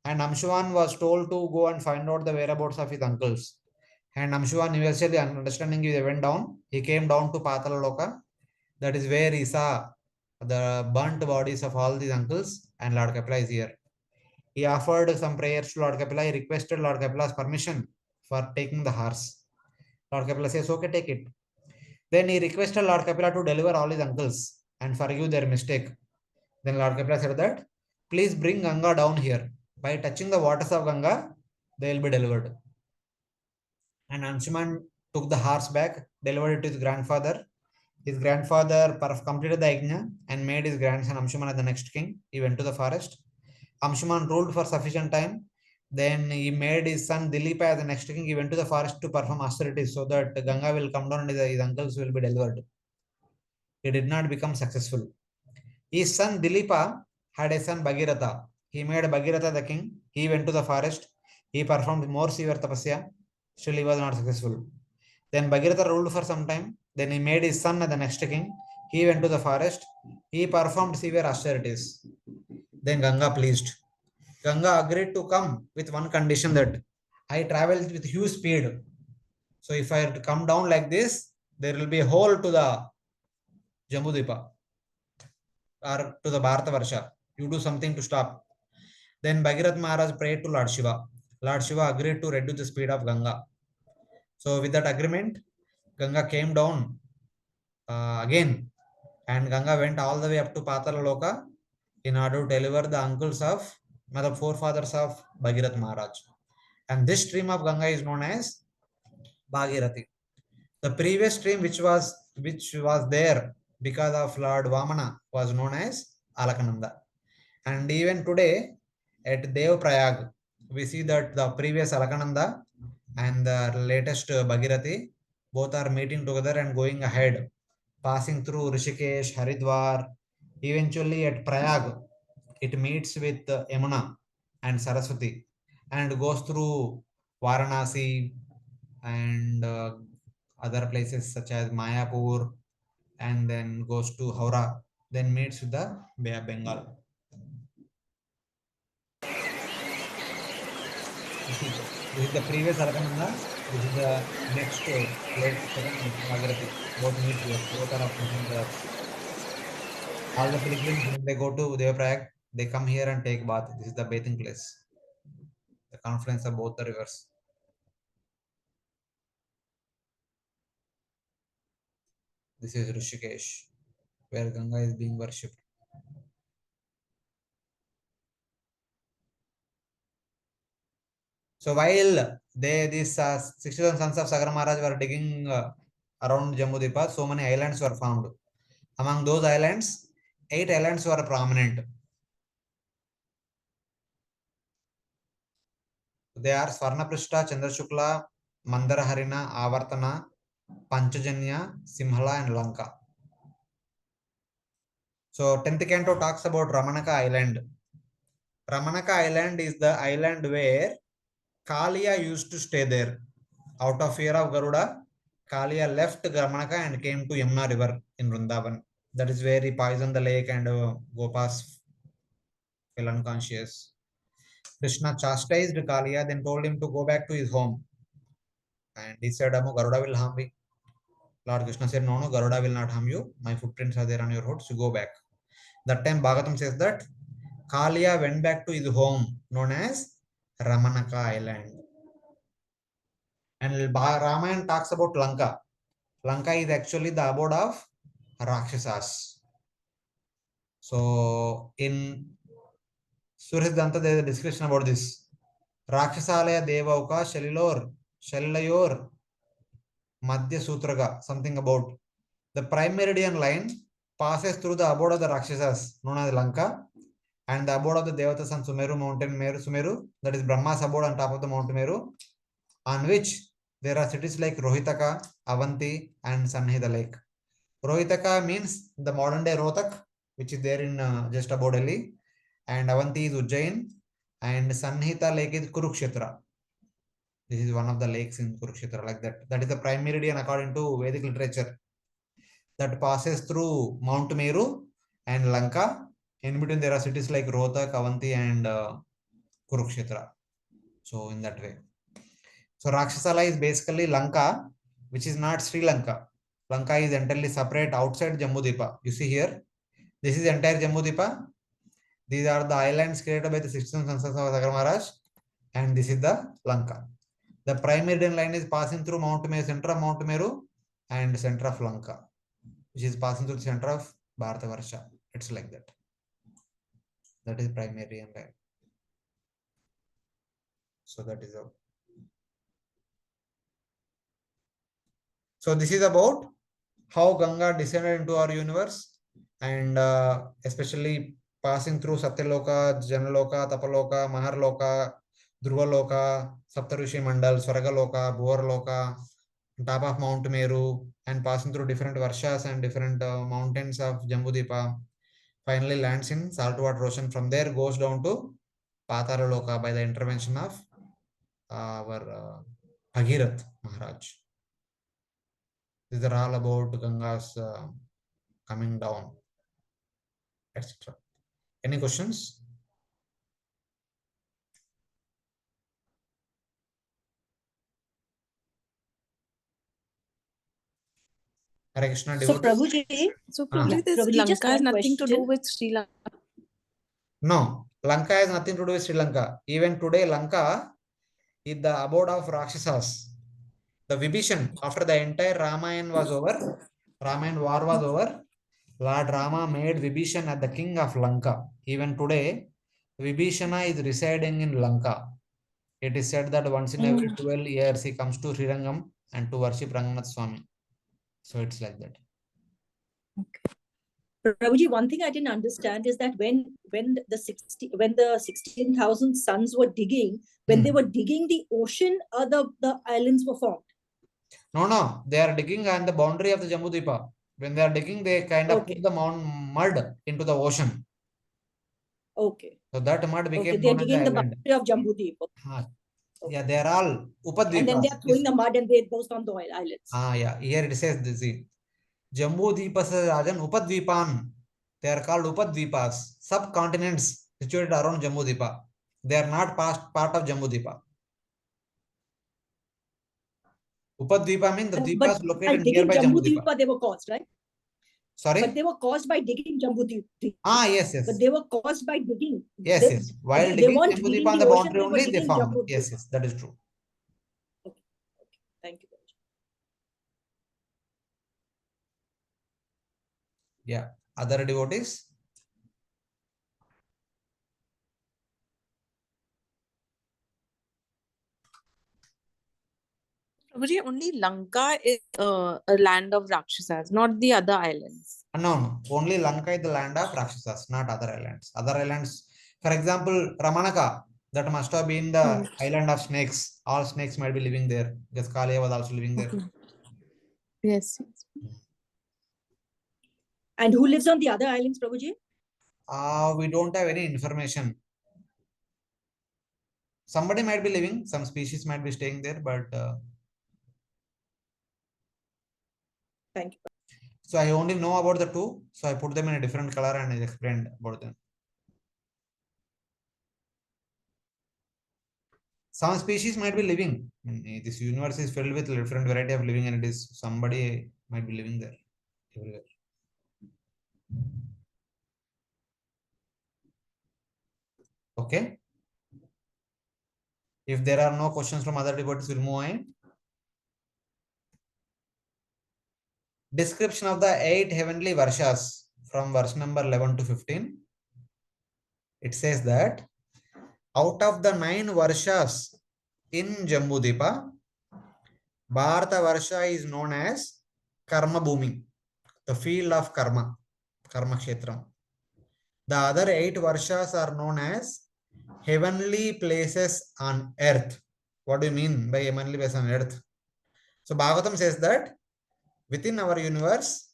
And Amshuman was told to go and find out the whereabouts of his uncles. And Amshuman, eventually understanding he went down. He came down to Patala Loka. That is where he saw the burnt bodies of all these uncles, and Lord Kapila is here. He offered some prayers to Lord Kapila. He requested Lord Kapila's permission for taking the horse. Lord Kapila says, okay, take it. Then he requested Lord Kapila to deliver all his uncles and forgive their mistake. Then Lord Kapila said that, please bring Ganga down here. By touching the waters of Ganga, they will be delivered. And Anshuman took the horse back, delivered it to his grandfather. His grandfather completed the yajna and made his grandson Amshuman as the next king. He went to the forest. Amshuman ruled for sufficient time. Then he made his son Dilipa as the next king. He went to the forest to perform austerities so that Ganga will come down and his uncles will be delivered. He did not become successful. His son Dilipa had a son Bhagirathi. He made Bhagirathi the king. He went to the forest. He performed more severe tapasya. Still, he was not successful. Then Bhagirathi ruled for some time. Then he made his son the next king. He went to the forest. He performed severe austerities. Then Ganga pleased. Ganga agreed to come with one condition, that I traveled with huge speed. So if I come down like this, there will be a hole to the Jambhudvipa or to the Bharata Varsha. You do something to stop. Then Bhagirath Maharaj prayed to Lord Shiva. Lord Shiva agreed to reduce the speed of Ganga. So with that agreement, Ganga came down again, and Ganga went all the way up to Patala Loka in order to deliver the uncles of the forefathers of Bhagirath Maharaj. And this stream of Ganga is known as Bhagirathi. The previous stream which was there because of Lord Vamana was known as Alakananda. And even today at Dev Prayag, we see that the previous Alakananda and the latest Bhagirathi both are meeting together and going ahead, passing through Rishikesh, Haridwar. Eventually at Prayag, it meets with Yamuna and Saraswati and goes through Varanasi and other places such as Mayapur, and then goes to Howrah, then meets with the Bay of Bengal. This is the previous Alakananda. This is the next second Bhagirathi. Both meet here. Both are of different colors. All the pilgrims, when they go to Devaprayag, they come here and take bath. This is the bathing place. The confluence of both the rivers. This is Rishikesh, where Ganga is being worshipped. So while these 60,000 sons of Sagar Maharaj were digging around Jammu Deepa, so many islands were formed. Among those islands, 8 islands were prominent. They are Swarnaprishta, Chandrashukla, Mandaraharina, Avartana, Panchajanya, Simhala and Lanka. So 10th canto talks about Ramanaka Island. Ramanaka Island is the island where Kaliya used to stay there. Out of fear of Garuda, Kaliya left Ramanaka and came to Yamuna river in Vrindavan. That is where he poisoned the lake and Gopas fell unconscious. Krishna chastised Kaliya, then told him to go back to his home. And he said, Garuda will harm me. Lord Krishna said, no, Garuda will not harm you. My footprints are there on your road, so go back. That time Bhagavatam says that Kaliya went back to his home known as Ramanaka Island. And Ramayana talks about Lanka. Lanka is actually the abode of Rakshasas. So in Surasiddhanta there is a discussion about this. Rakshasalaya Devauka Shalilayor Madhya Sutraga, something about the prime meridian line passes through the abode of the Rakshasas known as Lanka and the abode of the Devatas on Sumeru mountain, Sumeru, that is Brahma's abode on top of the Mount Meru, on which there are cities like Rohitaka, Avanti and Sannihita Lake. Rohitaka means the modern day Rohtak, which is there in just above Delhi, and Avanti is Ujjain, and Sannihita Lake is Kurukshetra. This is one of the lakes in Kurukshetra, like that. That is the prime meridian according to Vedic literature that passes through Mount Meru and Lanka. In between there are cities like Rohtak, Avanti and Kurukshetra. So in that way. So Rakshasala is basically Lanka, which is not Sri Lanka. Lanka is entirely separate outside Jammu Deepa. You see here, this is entire Jammu Deepa. These are the islands created by the 16th sons of Sagar Maharaj, and this is the Lanka. The prime meridian line is passing through Mount Meru, center of Mount Meru, and center of Lanka, which is passing through the center of Bharata Varsha. It's like that. That is prime meridian line. So that is all. So this is about how Ganga descended into our universe, and especially passing through Satyaloka, Janaloka, Tapaloka, Maharloka, Dhruvaloka, Saptarushi Mandal, Swargaloka, Bhuvarloka, top of Mount Meru, and passing through different varshas and different mountains of Jambudvipa, finally lands in saltwater ocean. From there goes down to Patala Loka by the intervention of our Bhagirathi Maharaj. These are all about Ganga's coming down, etc. Any questions? Hare Krishna, So devotees. Prabhuji, this Prabhuji, just Lanka has one nothing to do question. with Sri Lanka. No, Lanka has nothing to do with Sri Lanka. Even today, Lanka is the abode of Rakshasas. The Vibhishan, after the entire Ramayana was over, Ramayana war was over, Lord Rama made Vibhishan as the king of Lanka. Even today, Vibhishana is residing in Lanka. It is said that once in every 12 years he comes to Srirangam and to worship Ranganath Swami. So it's like that. Prabhuji, one thing I didn't understand is that when the 16,000 sons were digging, when they were digging the ocean, the islands were formed. No, they are digging on the boundary of the Jambhudvipa. When they are digging, they kind of put the mud into the ocean. Okay. So that mud became they are known as the digging the island. boundary of Jambhudvipa. Yeah, they are all Upadvipas. And then they are throwing the mud and they goes on the islands. Yeah. Here it says this. Jambhudvipas Rajan Upadvipan. They are called Upadvipas. Subcontinents situated around Jambhudvipa. They are not part of Jambhudvipa. Upadvipa means the Dvipas located nearby Jambhudvipa. They were caused, right? Sorry? But they were caused by digging Jambhudvipa. Yes. But they were caused by digging. Yes. While digging Jambhudvipa on the boundary only, they found. Yes. That is true. Okay. Thank you. Yeah. Other devotees? Prabhuji, only Lanka is a land of Rakshasas, not the other islands. No. Only Lanka is the land of Rakshasas, not other islands. Other islands, for example, Ramanaka, that must have been the island of snakes. All snakes might be living there. Because Kaliya was also living there. Yes. And who lives on the other islands, Prabhuji? We don't have any information. Somebody might be living, some species might be staying there, but thank you. So I only know about the two, so I put them in a different color and I explained about them. Some species might be living. This universe is filled with different variety of living entities. Somebody might be living there everywhere. Okay. If there are no questions from other devotees, we'll move on. Description of the 8 heavenly varshas from verse number 11 to 15. It says that out of the 9 varshas in Jambhudvipa, Bharata Varsha is known as Karma Bhumi, the field of Karma, Karma Kshetram. The other 8 Varshas are known as heavenly places on earth. What do you mean by heavenly places on earth? So Bhagavatam says that within our universe,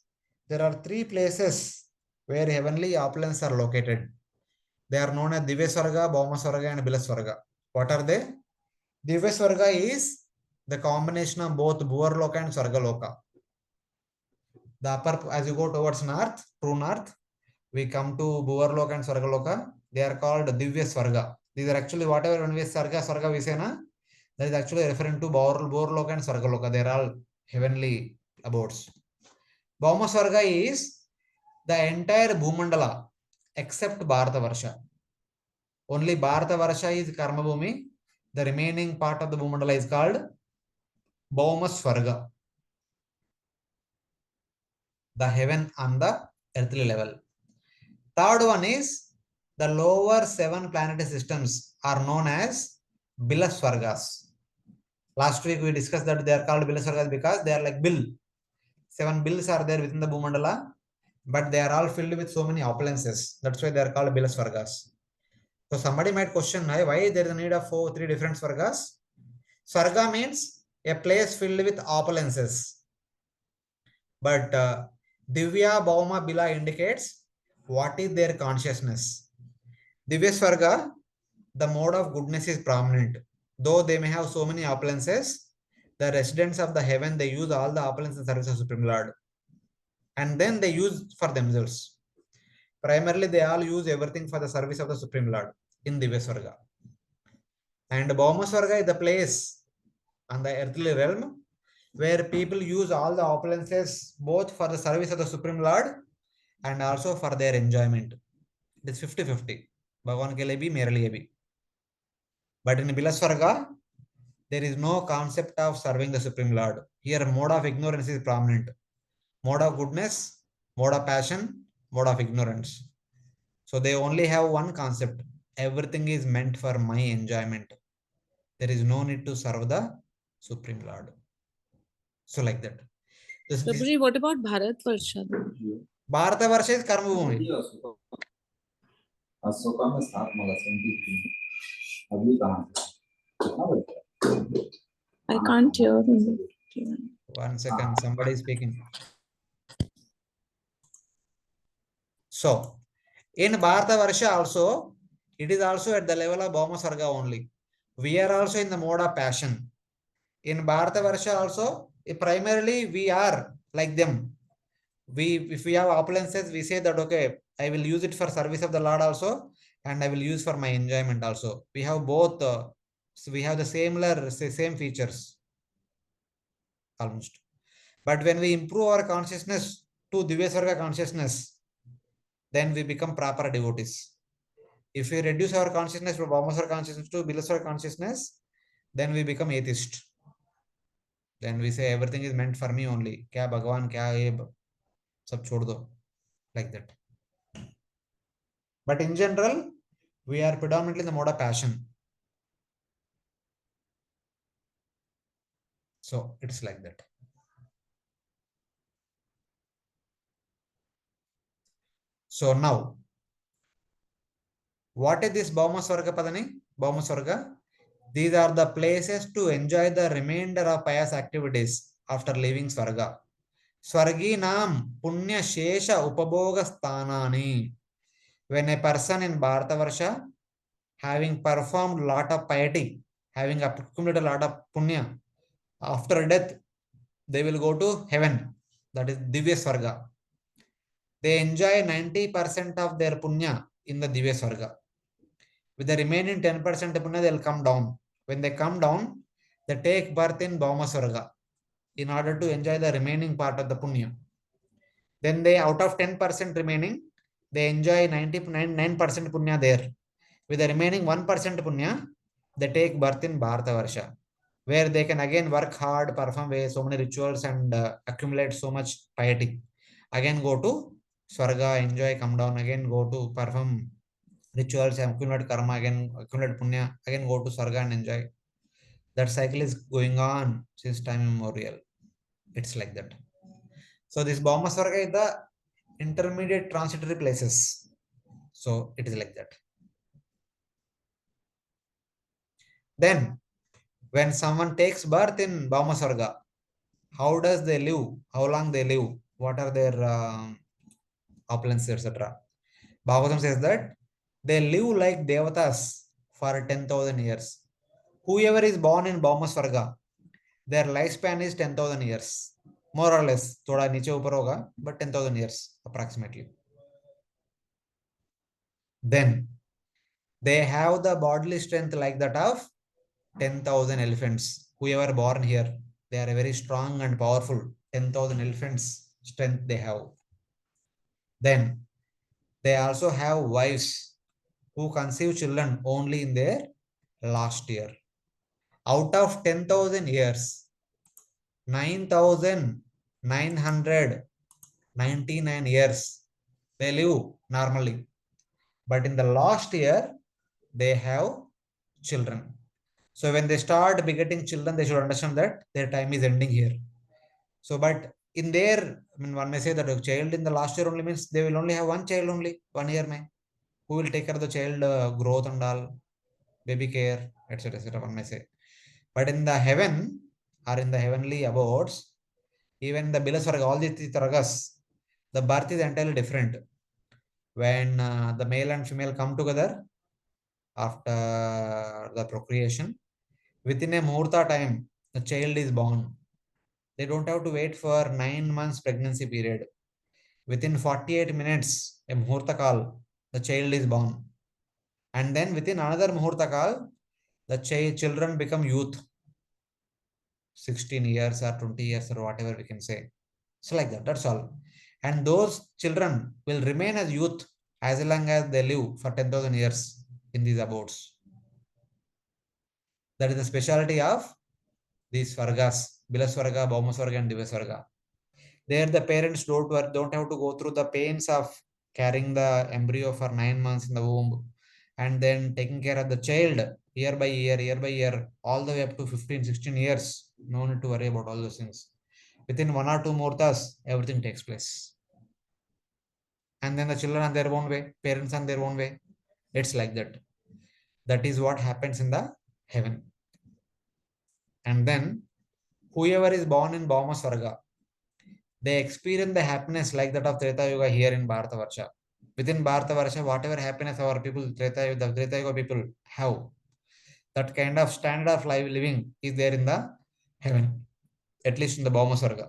there are 3 places where heavenly opulence are located. They are known as Divya Swarga, Bhauma Swarga and Bila Swarga. What are they? Divya Swarga is the combination of both Bhuvarloka and Swargaloka. The upper, as you go towards north, true north, we come to Bhuvarloka and Swargaloka. They are called Divya Swarga. These are actually whatever when we Swarga we say na, that is actually referring to Bhuvarloka and Swargaloka. They are all heavenly abodes. Bhauma Swarga is the entire Bhumandala except Bharata Varsha. Only Bharata Varsha is Karma Bhumi. The remaining part of the Bhumandala is called Bhauma Swarga, the heaven on the earthly level. Third one is the lower 7 planetary systems are known as Bila Swargas. Last week we discussed that they are called Bila Swargas because they are like bill. 7 bills are there within the Bhumandala, but they are all filled with so many opulences. That's why they are called Bila Swargas. So somebody might question why there is a need of 3 different Swargas. Swarga means a place filled with opulences. But Divya, Bhauma, Bila indicates what is their consciousness? Divya Swarga, the mode of goodness is prominent. Though they may have so many opulences, the residents of the heaven, they use all the opulence in service of Supreme Lord. And then they use for themselves. Primarily, they all use everything for the service of the Supreme Lord in Divya Swarga. And Bhauma Swarga is the place on the earthly realm where people use all the opulences both for the service of the Supreme Lord and also for their enjoyment. It is 50-50. Bhagavan ke liye bhi, mere liye bhi. But in Bilaswarga, there is no concept of serving the Supreme Lord. Here, mode of ignorance is prominent. Mode of goodness, mode of passion, mode of ignorance. So they only have one concept. Everything is meant for my enjoyment. There is no need to serve the Supreme Lord. So like that. Prabhuji, what about Bharat Varsha? Bharata Varsha is Karma Bhumi. Ashoka में 7 माला 73 अभी कहाँ से I can't hear him. 1 second, somebody is speaking. So, in Bharata Varsha also, it is also at the level of Bhauma Sarga only. We are also in the mode of passion. In Bharata Varsha also, primarily we are like them. If we have opulences, we say that, okay, I will use it for service of the Lord also, and I will use for my enjoyment also. We have both, so we have the same features almost. But when we improve our consciousness to Divya Sarga consciousness, then we become proper devotees. If we reduce our consciousness from Bhauma consciousness to Bilaswara consciousness, then we become atheist. Then we say everything is meant for me only. Kya Bhagavan, kya ye, sab chhod do. Like that. But in general, we are predominantly in the mode of passion. So it's like that. So now, what is this Bhauma Swarga Padani? Bhauma Swarga. These are the places to enjoy the remainder of pious activities after leaving Swarga. Swarginam Punya Shesha Upabhoga Sthanani. When a person in Bharata Varsha, having performed a lot of piety, having accumulated a lot of punya, after death, they will go to heaven. That is Divya Swarga. They enjoy 90% of their punya in the Divya Swarga. With the remaining 10% punya, they will come down. When they come down, they take birth in Bhauma Swarga in order to enjoy the remaining part of the punya. Then they, out of 10% remaining, they enjoy 99% punya there. With the remaining 1% punya, they take birth in Bharata Varsha, where they can again work hard, perform so many rituals and accumulate so much piety. Again go to Swarga, enjoy, come down, again go to perform rituals, accumulate karma, again accumulate punya, again go to Swarga and enjoy. That cycle is going on since time immemorial. It's like that. So this Bhauma Swarga is the intermediate transitory places. So it is like that. Then when someone takes birth in Bhauma Swarga, how does they live? How long they live? What are their opulences, etc. Bhagavatam says that they live like devatas for 10,000 years. Whoever is born in Bhauma Swarga, their lifespan is 10,000 years. More or less, thoda niche upar hoga, but 10,000 years approximately. Then they have the bodily strength like that of 10,000 elephants. Whoever born here, they are very strong and powerful. 10,000 elephants strength they have. Then they also have wives who conceive children only in their last year. Out of 10,000 years, 9,999 years they live normally. But in the last year, they have children. So when they start begetting children, they should understand that their time is ending here. So, but in their, I mean, one may say that a child in the last year only means they will only have one child only, 1 year may. Who will take care of the child growth and all, baby care, etc., etc., one may say. But in the heaven or in the heavenly abodes, even the Bilaswarga, all these Taragas, the birth is entirely different. when the male and female come together after the procreation, within a muhurta time, the child is born. They don't have to wait for 9 months pregnancy period. Within 48 minutes, a muhurta kal, the child is born. And then within another muhurta kal, the children become youth. 16 years or 20 years or whatever we can say. So like that, that's all. And those children will remain as youth as long as they live for 10,000 years in these abodes. That is the specialty of these Swargas, Bilaswarga, Bhaumaswarga and Divaswarga. There the parents don't have to go through the pains of carrying the embryo for 9 months in the womb and then taking care of the child year by year, all the way up to 15, 16 years. No need to worry about all those things. Within 1 or 2 muhurtas, everything takes place. And then the children on their own way, parents on their own way. It's like that. That is what happens in the heaven. And then whoever is born in Bhauma Swarga, they experience the happiness like that of Treta Yuga here in Bharatavarsha. Within Bharatavarsha, whatever happiness our people, the Treta Yuga people have, that kind of standard of life living is there in the heaven, at least in the Bhauma Swarga.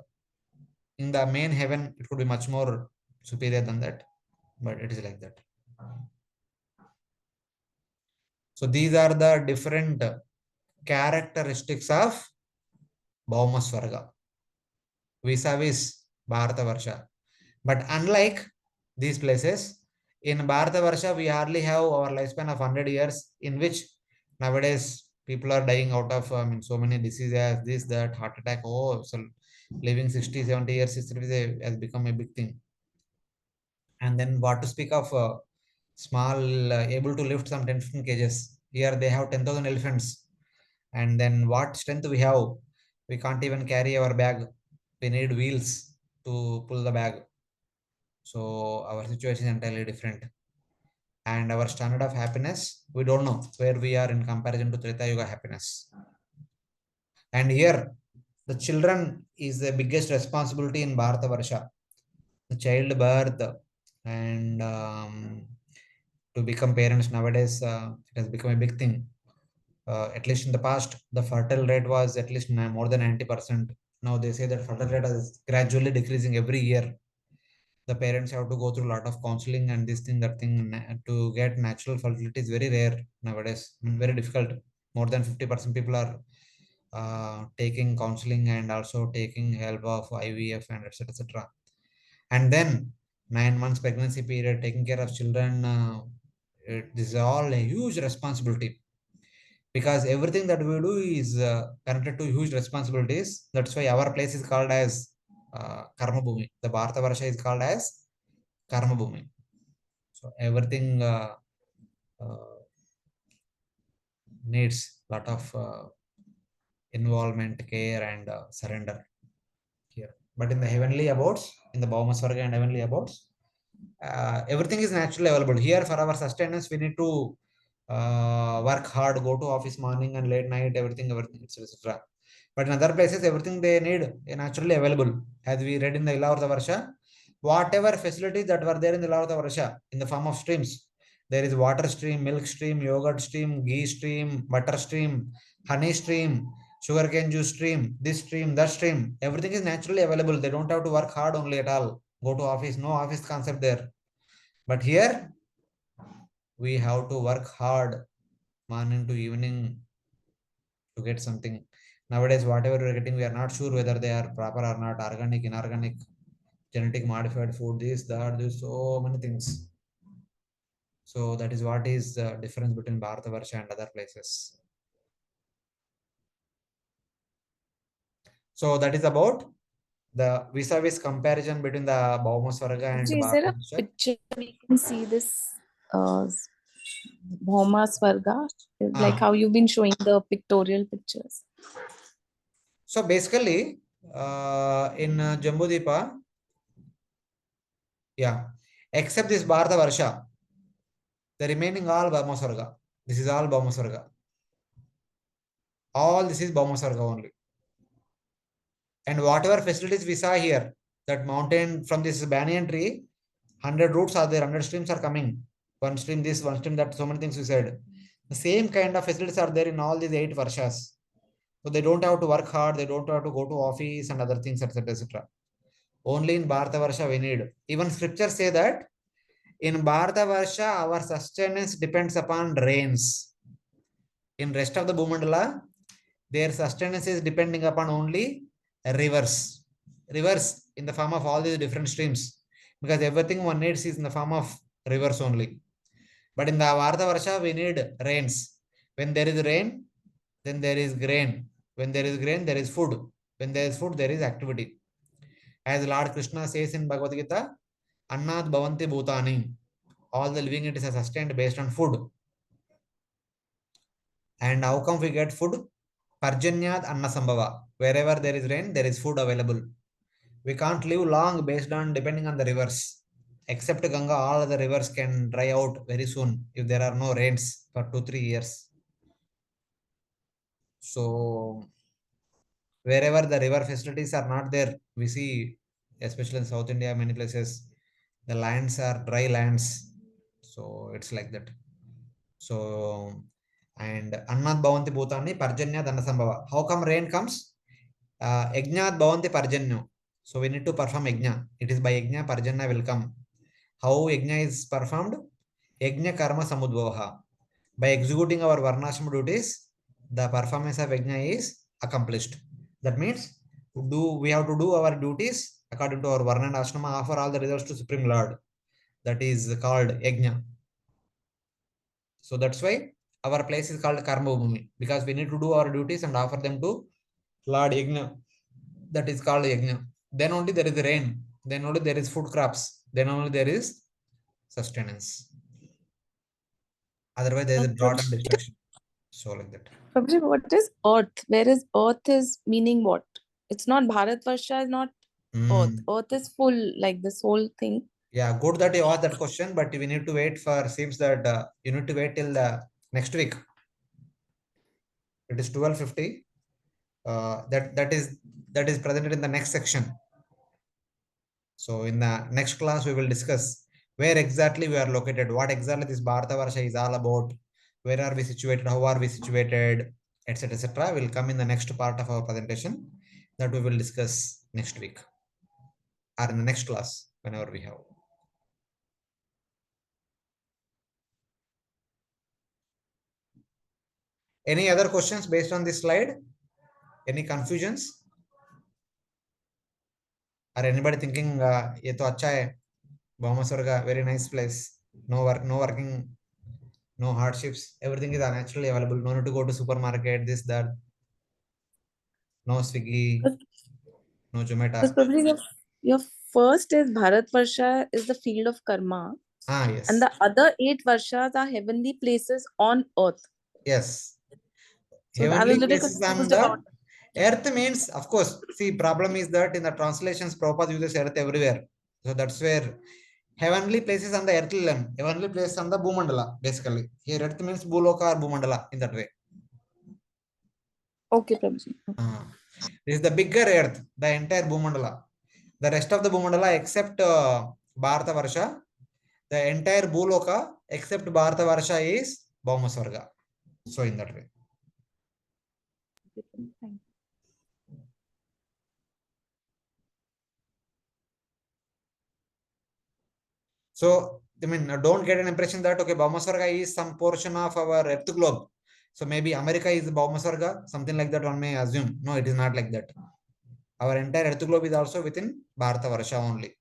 In the main heaven, it could be much more superior than that, but it is like that. So these are the different characteristics of Bhauma Swarga vis-a-vis Bharatavarsha. But unlike these places, in Bharatavarsha, we hardly have our lifespan of 100 years, in which nowadays people are dying out of so many diseases, this, that, heart attack. Oh, so living 60, 70 years has become a big thing. And then what to speak of small, able to lift some 10, 15 kgs. Here they have 10,000 elephants. And then what strength we have? We can't even carry our bag. We need wheels to pull the bag. So our situation is entirely different. And our standard of happiness, we don't know where we are in comparison to Treta Yuga happiness. And here, the children is the biggest responsibility in Bharatavarsha. The child birth and to become parents nowadays, it has become a big thing. At least in the past, the fertile rate was at least more than 90%. Now they say that fertile rate is gradually decreasing every year. The parents have to go through a lot of counseling and this thing, that thing. To get natural fertility is very rare nowadays, very difficult. More than 50% people are taking counseling and also taking help of IVF and etc. etc. And then 9 months pregnancy period, taking care of children. This is all a huge responsibility, because everything that we do is connected to huge responsibilities. That's why our place is called as Karma Bhumi. The Bharatavarsha is called as Karma Bhumi. So everything needs a lot of involvement, care, and surrender here. But in the heavenly abodes, in the Bhauma Swarga and heavenly abodes, everything is naturally available. Here, for our sustenance, we need to work hard, go to office morning and late night, everything, etc. But in other places, everything they need is naturally available. As we read in the Ilavarta Varsha, whatever facilities that were there in the Ilavarta Varsha in the form of streams, there is water stream, milk stream, yogurt stream, ghee stream, butter stream, honey stream, sugarcane juice stream, this stream, that stream. Everything is naturally available. They don't have to work hard only at all. Go to office, no office concept there. But here, we have to work hard morning to evening to get something. Nowadays, whatever we are getting, we are not sure whether they are proper or not, organic, inorganic, genetic modified food, this, that, this, so many things. So that is what is the difference between Bharatavarsha and other places. So that is about the vis-a-vis comparison between the Bhauma Swarga and Is there a Bharatavarsha. picture we can see this Bhauma Swarga, like how you've been showing the pictorial pictures? So basically, in Jambhudvipa, yeah, except this Bharatavarsha, the remaining all Bhauma Swarga. This is all Bhauma Swarga. All this is Bhauma Swarga only. And whatever facilities we saw here, that mountain from this banyan tree, 100 routes are there, 100 streams are coming. One stream this, one stream that, so many things we said. The same kind of facilities are there in all these 8 varshas. So they don't have to work hard, they don't have to go to office and other things, etc. etc. Only in Bharata Varsha we need. Even scriptures say that in Bharata Varsha our sustenance depends upon rains. In rest of the Bhumandala, their sustenance is depending upon only rivers. Rivers in the form of all these different streams. Because everything one needs is in the form of rivers only. But in the Bharata Varsha, we need rains. When there is rain, then there is grain. When there is grain, there is food. When there is food, there is activity. As Lord Krishna says in Bhagavad Gita, Annat Bhavanti Bhutani. All the living entities are sustained based on food. And how come we get food? Parjanyat Annasambhava. Wherever there is rain, there is food available. We can't live long based on depending on the rivers. Except Ganga, all the rivers can dry out very soon if there are no rains for 2-3 years. So wherever the river facilities are not there, we see, especially in South India, many places, the lands are dry lands. So it's like that. So, and Annat Bhavanti Bhutani Parjanya Dhanasambhava. How come rain comes? Yajnat Bhavanti Parjanyo. So we need to perform yajna. It is by yajna Parjanya will come. How yajna is performed? Yajna Karma Samudvavaha. By executing our varnashram duties, the performance of yajna is accomplished. That means we have to do our duties according to our varna and ashrama, offer all the results to Supreme Lord. That is called yajna. So that's why our place is called Karma Bhumi, because we need to do our duties and offer them to Lord Yajna. That is called Yajna. Then only there is rain. Then only there is food crops. Then only there is sustenance. Otherwise, there is a drought and destruction. So like that. Prabhuji, what is earth? Where is earth is meaning what? It's not Bharat Varsha, is not earth. Earth is full, like this whole thing. Yeah, good that you asked that question, but we need to wait for, seems that you need to wait till the next week. It is 12:50. That is presented in the next section. So in the next class, we will discuss where exactly we are located, what exactly this Bharata Varsha is all about, where are we situated, how are we situated, etc. etc. will come in the next part of our presentation that we will discuss next week or in the next class whenever we have. Any other questions based on this slide? Any confusions? Or anybody thinking, ye to acha hai, Bhaumaswarga, very nice place, no work, no working, no hardships, everything is naturally available, no need to go to supermarket, this, that, no Swiggy, no Because Zomato. probably your first is Bharat Varsha is the field of karma. Yes. And the other 8 Varshas are heavenly places on earth. Yes. So I Heavenly was a little places on confused the about earth means, of course, see, problem is that in the translations, Prabhupada uses earth everywhere. So that's where heavenly places on the earthly land, heavenly places on the Bhumandala, basically. Here earth means Bhuloka or Bhumandala in that way. Okay, Prabhuji. This is the bigger earth, the entire Bhumandala. The rest of the Bhumandala except Bharata Varsha, the entire Bhuloka except Bharata Varsha is Bhaumaswarga. So in that way. So, I mean, don't get an impression that, okay, Bhaumaswarga is some portion of our earth globe. So maybe America is Bhaumaswarga, something like that one may assume. No, it is not like that. Our entire earth globe is also within Bharata Varsha only.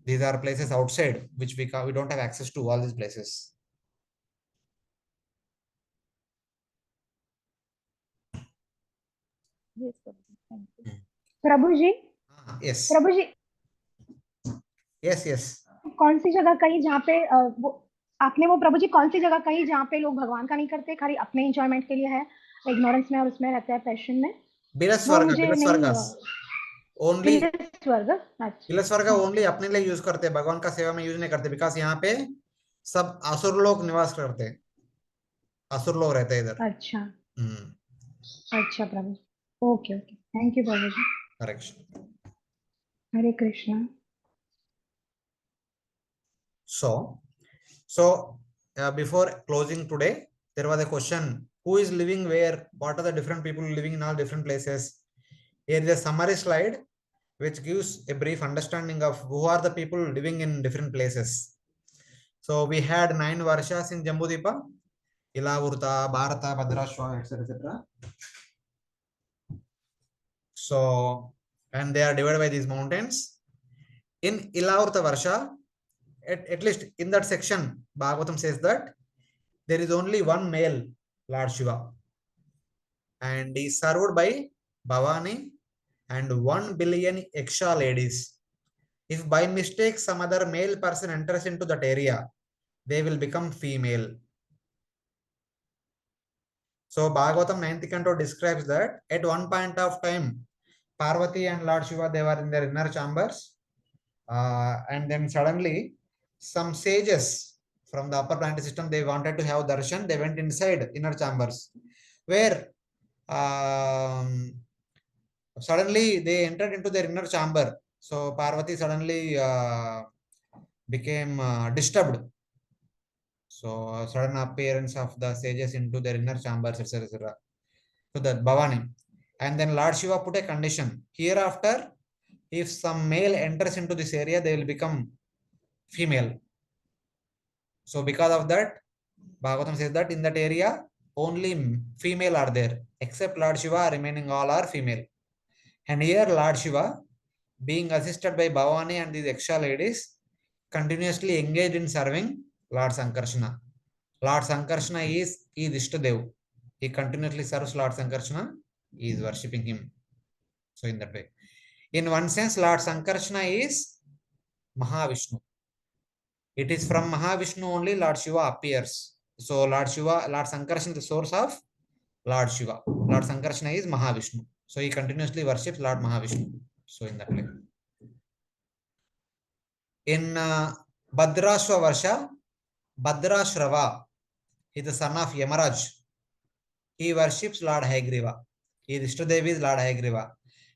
These are places outside, which we don't have access to all these places. Yes, Prabhuji. Thank you. Prabhu Yes. Ji Yes, yes. कौन सी जगह कहीं जहाँ पे वो आपने वो प्रभु जी कौन सी जगह कहीं जहाँ पे लोग भगवान का नहीं करते, खाली अपने एंजॉयमेंट के लिए है, इग्नोरेंस में और उसमें रहते हैं, पैशन में, वो मुझे नहीं ओनली स्वर्ग, अच्छा स्वर्ग ओनली अपने लिए यूज करते हैं, भगवान का सेवा में यूज नहीं करते, बिकॉज यहाँ पे सब असुर लोग निवास करते हैं, असुर लोग रहते हैं इधर. अच्छा अच्छा Prabhu, okay okay, thank you Prabhu ji. Correction. Hare Krishna. So before closing today, there was a question: who is living where? What are the different people living in all different places? Here is a summary slide which gives a brief understanding of who are the people living in different places. So we had 9 varshas in Jambhudvipa: Ilavurta, Bharata, Bhadrashva, etc. So, and they are divided by these mountains. In Ilavurta Varsha, at least in that section, Bhagavatam says that there is only one male Lord Shiva, and he is served by Bhavani and 1 billion Yaksha ladies. If by mistake some other male person enters into that area, they will become female. So Bhagavatam 9th canto describes that at one point of time, Parvati and Lord Shiva, they were in their inner chambers, and then suddenly some sages from the upper planetary system, they wanted to have darshan. They went inside inner chambers, where suddenly they entered into their inner chamber. So Parvati suddenly became disturbed. So sudden appearance of the sages into their inner chambers, etc. So that Bhavani. And then Lord Shiva put a condition: hereafter, if some male enters into this area, they will become female. So because of that, Bhagavatam says that in that area, only female are there, except Lord Shiva, remaining all are female. And here Lord Shiva, being assisted by Bhavani and these extra ladies, continuously engaged in serving Lord Sankarshana. Lord Sankarshana is Ishtadev. He continuously serves Lord Sankarshana. He is worshipping him. So in that way, in one sense, Lord Sankarshana is Mahavishnu. It is from Mahavishnu only Lord Shiva appears. So Lord Shiva, Lord Sankarshana is the source of Lord Shiva. Lord Sankarshana is Mahavishnu. So he continuously worships Lord Mahavishnu. So in that way. In Bhadrashva Varsha, Bhadrashrava, he is the son of Yamaraj. He worships Lord Hayagriva. His Ishtadevi is Lord Hayagriva.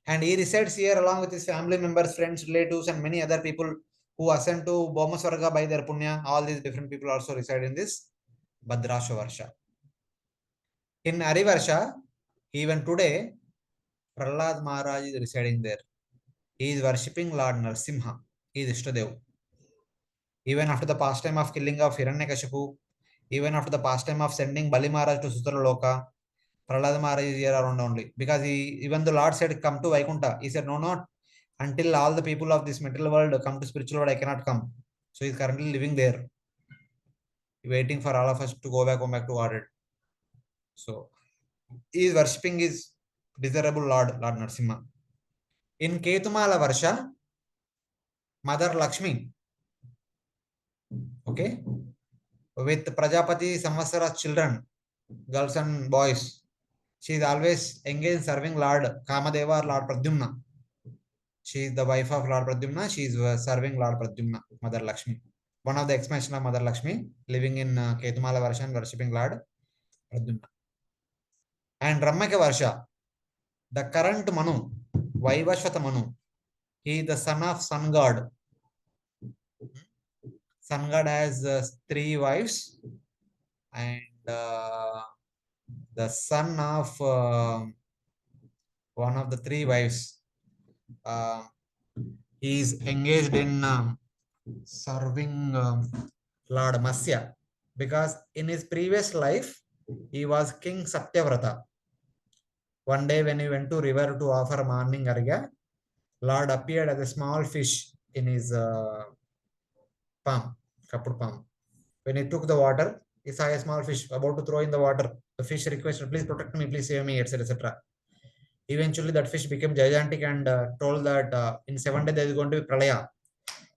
And he resides here along with his family members, friends, relatives, and many other people who ascend to Bhaumasvarga by their punya. All these different people also reside in this Bhadrashva Varsha. In Arivarsha, even today, Prahlad Maharaj is residing there. He is worshipping Lord Narsimha. He is Ishtadev. Even after the pastime of killing of Hiranyakashipu, even after the pastime of sending Bali Maharaj to Sutraloka, Prahlad Maharaj is here around only. Because even the Lord said, come to Vaikunta. He said, no, until all the people of this material world come to spiritual world, I cannot come. So he is currently living there, waiting for all of us to go back to Godhead. So he is worshipping his desirable Lord Narsimha. In Ketumala Varsha, Mother Lakshmi, okay, with Prajapati Samvasara's children, girls and boys, she is always engaged in serving Lord Kamadeva or Lord Pradyumna. She is the wife of Lord Pradyumna. She is serving Lord Pradyumna, Mother Lakshmi. One of the expansion of Mother Lakshmi, living in Ketumala Varsha and worshipping Lord Pradyumna. And Ramanaka Varsha, the current Manu, Vaivashvata Manu, he is the son of Sun God. Sun God has 3 wives, and the son of one of the 3 wives, he is engaged in serving Lord Matsya, because in his previous life he was King Satyavrata. One day when he went to river to offer morning argya, Lord appeared as a small fish in his palm, kapud palm. When he took the water, he saw a small fish about to throw in the water. The fish requested, please protect me, please save me, etc. Eventually that fish became gigantic and told that in 7 days there is going to be pralaya.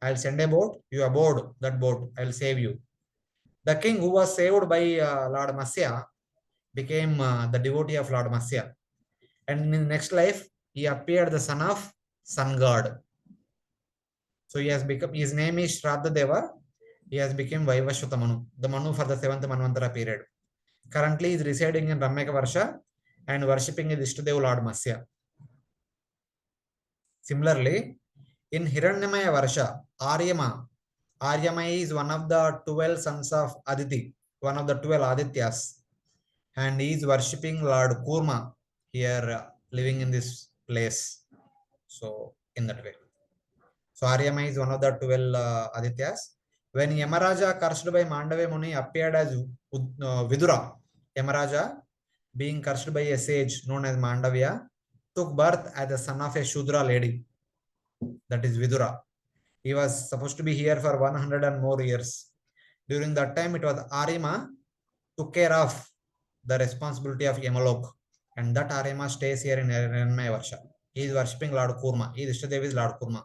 I'll send a boat, you aboard that boat, I'll save you. The king who was saved by Lord Matsya became the devotee of Lord Matsya. And in his next life, he appeared the son of Sun God. So he has become, his name is Shraddha Deva. He has become Vaivashvata Manu, the Manu for the 7th Manvantara period. Currently, he is residing in Ramanaka Varsha and worshipping his Ishtadev Lord Matsya. Similarly, in Hiranyamaya Varsha, Aryama, Aryamai is one of the 12 sons of Aditi, one of the 12 Adityas, and he is worshipping Lord Kurma here, living in this place. So, in that way. So, Aryamai is one of the 12 Adityas. When Yamaraja, cursed by Mandava Muni, appeared as Vidura, Yamaraja, being cursed by a sage known as Mandavya, took birth as the son of a Shudra lady, that is Vidura. He was supposed to be here for 100 and more years. During that time, it was Arima took care of the responsibility of Yamalok, and that Arima stays here in Hiranmaya Varsha. He is worshipping Lord Kurma. He is Ishtadev is Lord Kurma.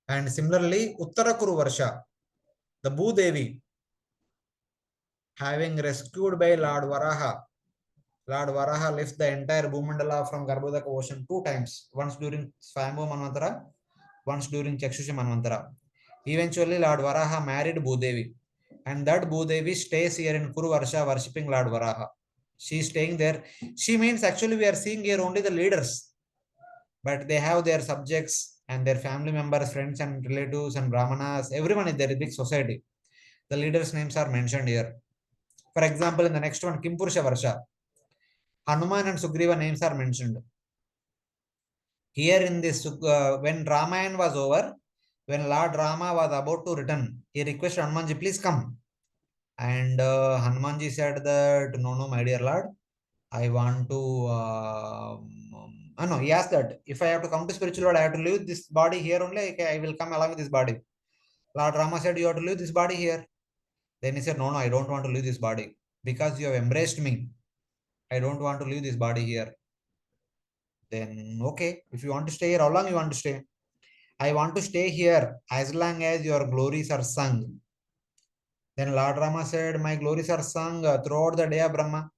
And similarly, Uttarakuru Varsha, the Bhudevi, having rescued by Lord Varaha. Lord Varaha left the entire Bhumandala from Garbhodaka ocean 2 times, once during Swayambhu Manvantara, once during Chakshusha Manvantara. Eventually, Lord Varaha married Bhudevi, and that Bhudevi stays here in Kuru Varsha worshipping Lord Varaha. She is staying there. She means actually we are seeing here only the leaders, but they have their subjects and their family members, friends and relatives and brahmanas. Everyone is there, a big society. The leaders' names are mentioned here. For example, in the next one, Kimpurusha Varsha, Hanuman and Sugriva names are mentioned. Here in this, when Ramayana was over, when Lord Rama was about to return, he requested Hanumanji, please come. And Hanumanji said that, no, my dear Lord, I want to, no, he asked that, if I have to come to spiritual world, I have to leave this body here only, okay, I will come along with this body. Lord Rama said, you have to leave this body here. Then he said, no, I don't want to leave this body. Because you have embraced me, I don't want to leave this body here. Then, okay, if you want to stay here, how long you want to stay? I want to stay here as long as your glories are sung. Then Lord Rama said, my glories are sung throughout the day of Brahma.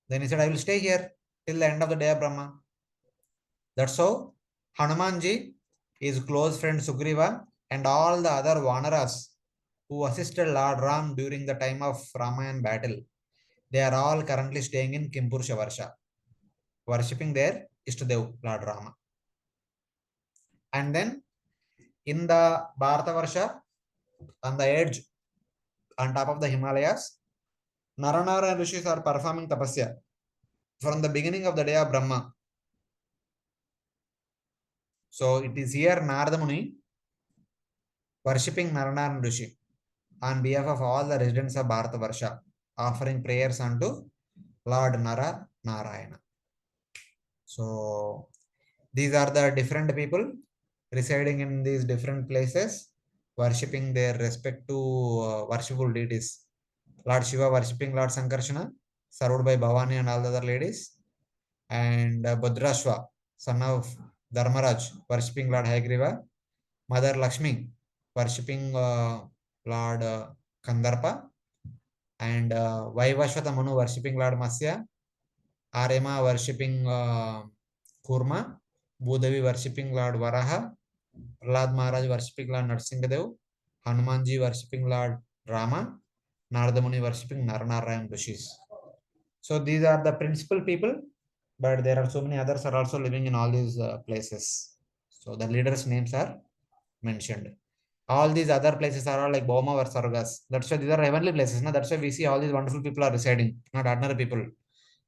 Then he said, I will stay here till the end of the day of Brahma. That's how Hanumanji, his close friend Sugriva, and all the other Vanaras who assisted Lord Ram during the time of Ramayana battle, they are all currently staying in Kimpurusha Varsha, worshipping their Ishtadev, Lord Rama. And then in the Bharata Varsha, on the edge, on top of the Himalayas, Naranara and Rishis are performing tapasya from the beginning of the day of Brahma. So it is here Narada Muni worshipping Naranara and Rishi on behalf of all the residents of Bharata Varsha, offering prayers unto Lord Nara Narayana. So these are the different people residing in these different places, worshipping their respective worshipful deities. Lord Shiva worshipping Lord Sankarshana, served by Bhavani and all the other ladies. And Bhadrashva, son of Dharmaraj, worshipping Lord Hayagriva. Mother Lakshmi, worshipping Lord Kandarpa. And Vaivashvata Manu, worshipping Lord Matsya. Arema, worshipping Kurma. Bhudevi, worshipping Lord Varaha. Prahlad Maharaj, worshipping Lord Narsingadev. Hanumanji, worshipping Lord Rama. Narada Muni, worshipping Naranarayan Rishis. So these are the principal people, but there are so many others are also living in all these places. So the leaders' names are mentioned. All these other places are all like Bhoma or Sargas. That's why these are heavenly places. No? That's why we see all these wonderful people are residing, not ordinary people.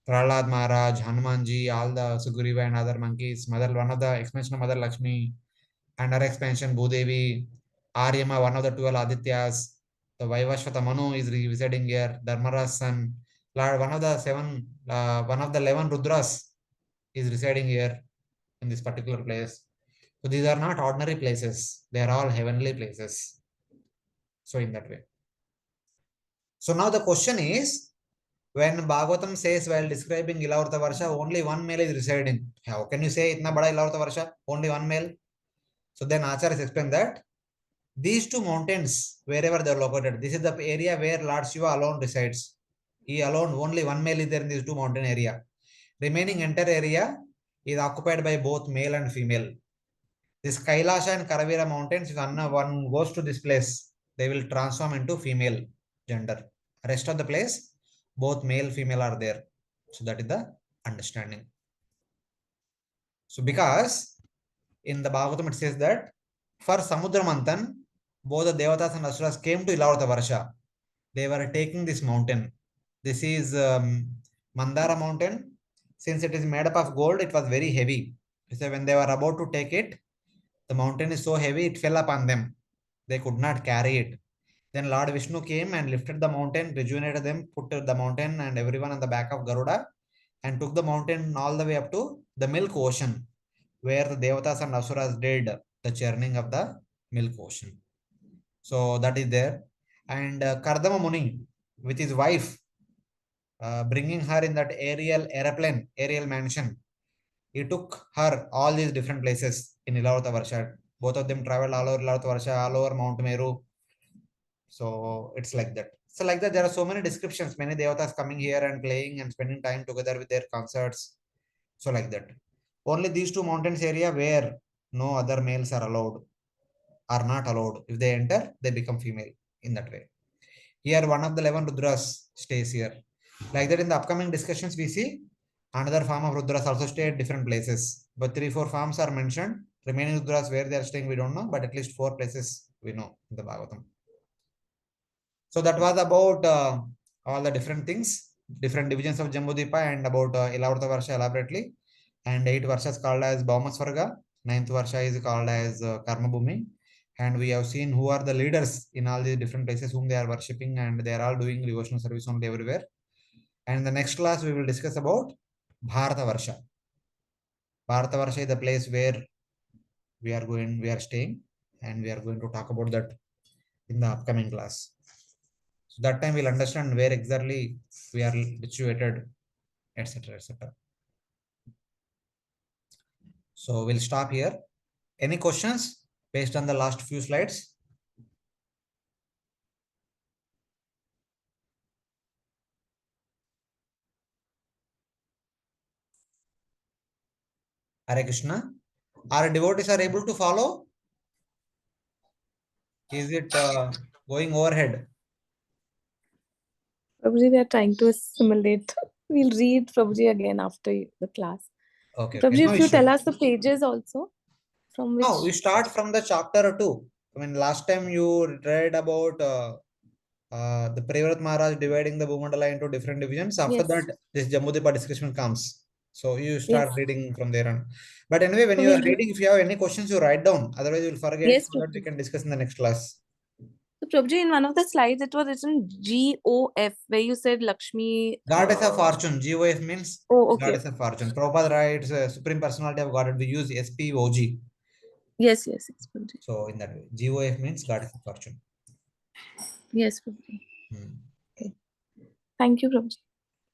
Prahlad Maharaj, Hanumanji, all the Sugriva and other monkeys, Mother, one of the expansion of Mother Lakshmi, and her expansion, Bhudevi, Aryama, one of the 12 Adityas, the Vaivashvata Manu is residing here, Dharmara's son, one of the 11 Rudras is residing here in this particular place. So these are not ordinary places. They are all heavenly places. So in that way. So now the question is, when Bhagavatam says while describing Ilavrata Varsha, only one male is residing. How can you say Itna Bada Ilavrata Varsha? Only one male. So then Acharya explained that these two mountains, wherever they are located, this is the area where Lord Shiva alone resides. He alone, only one male is there in these two mountain area. Remaining entire area is occupied by both male and female. This Kailasha and Karavira mountains, if one goes to this place, they will transform into female gender. Rest of the place, both male, female are there. So that is the understanding. So because in the Bhagavatam it says that for Samudra Manthan, both the Devatas and Asuras came to Ilavrata Varsha. They were taking this mountain. This is Mandara mountain. Since it is made up of gold, it was very heavy. So when they were about to take it, the mountain is so heavy, it fell upon them. They could not carry it. Then Lord Vishnu came and lifted the mountain, rejuvenated them, put the mountain and everyone on the back of Garuda, and took the mountain all the way up to the Milk Ocean, where the Devatas and Asuras did the churning of the Milk Ocean. So that is there. And Kardama Muni, with his wife, bringing her in that aerial mansion, he took her all these different places in Ilavrata Varsha. Both of them traveled all over Ilavrata Varsha, all over Mount Meru. So it's like that. So like that, there are so many descriptions. Many devatas coming here and playing and spending time together with their concerts. So like that. Only these two mountains area where no other males are allowed, are not allowed. If they enter, they become female in that way. Here, one of the 11 Rudras stays here. Like that, in the upcoming discussions, we see another form of Rudras also stay at different places. But 3-4 forms are mentioned. Remaining Rudras, where they are staying, we don't know. But at least 4 places we know in the Bhagavatam. So that was about all the different things, different divisions of Jambhudvipa, and about Ilavrata Varsha elaborately. And 8 Varshas called as Bhaumasvarga. 9th Varsha is called as Karma Bhumi. And we have seen who are the leaders in all these different places whom they are worshipping, and they are all doing devotional service only everywhere. And in the next class, we will discuss about Bharata Varsha. Bharata Varsha is the place where we are staying, and we are going to talk about that in the upcoming class. So that time we'll understand where exactly we are situated, etc., etc. So we'll stop here. Any questions based on the last few slides? Hare Krishna. Our devotees are able to follow? Is it going overhead? Prabhuji, we are trying to assimilate. We'll read Prabhuji again after the class. Okay. Prabhuji, No if you issue. tell us the pages also from which. No, we start from the chapter 2. I mean, last time you read about the Prevrat Maharaj dividing the Bhumandala into different divisions. After Yes. that, this Jambhudvipa description comes. So you start Yes. reading from there on. But anyway, when So you are we'll reading, if you have any questions, you write down. Otherwise, you will forget. Yes, So that we Prabhuji. can discuss in the next class. So Prabhuji, in one of the slides, it was written GOF, where you said Lakshmi. Goddess of Fortune. GOF means Okay. Goddess of Fortune. Prabhupada writes Supreme Personality of Godhead. We use SPOG. Yes, Prabhuji. So in that way, GOF means Goddess of Fortune. Yes, Prabhuji. Okay. Thank you, Prabhuji.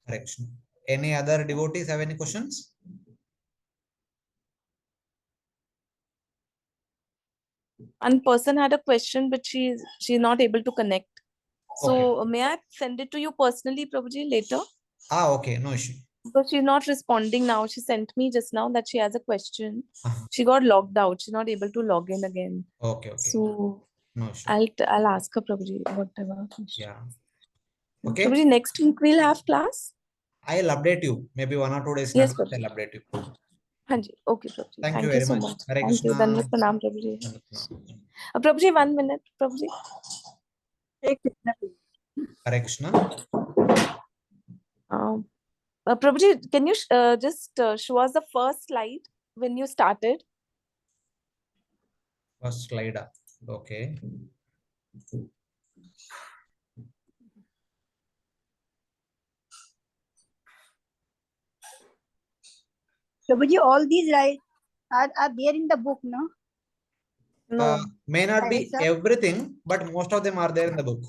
Correction. Any other devotees have any questions? One person had a question, but she's not able to connect. So may I send it to you personally, Prabhuji, later? Okay, no issue. Because she's not responding now. She sent me just now that she has a question. She got logged out. She's not able to log in again. Okay. So no issue. I'll ask her, Prabhuji, whatever. Yeah. Okay. Prabhuji, next week we'll have class. I'll update you. Maybe 1 or 2 days. Yes, I'll update you. Hanji. Okay, Prabhuji. Thank you very so much. much. Hare Thank you. Krishna. Dandavat pranam, Prabhuji. Prabhuji, 1 minute, Prabhuji. Hare Krishna. Prabhuji, can you just show us the first slide when you started? First slide. Okay. Prabhuji, all these rights are there in the book, no? No. May not be everything, but most of them are there in the book.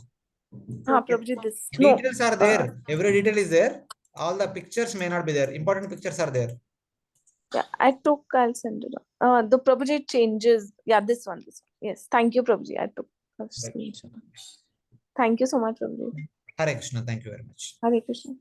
Prabhuji, this. Details are there. Every detail is there. All the pictures may not be there. Important pictures are there. Yeah, I'll send it. The Prabhuji changes. Yeah, this one. Yes. Thank you, Prabhuji. I took a screenshot. Thank you so much, Prabhuji. Hare Krishna. Thank you very much. Hare Krishna.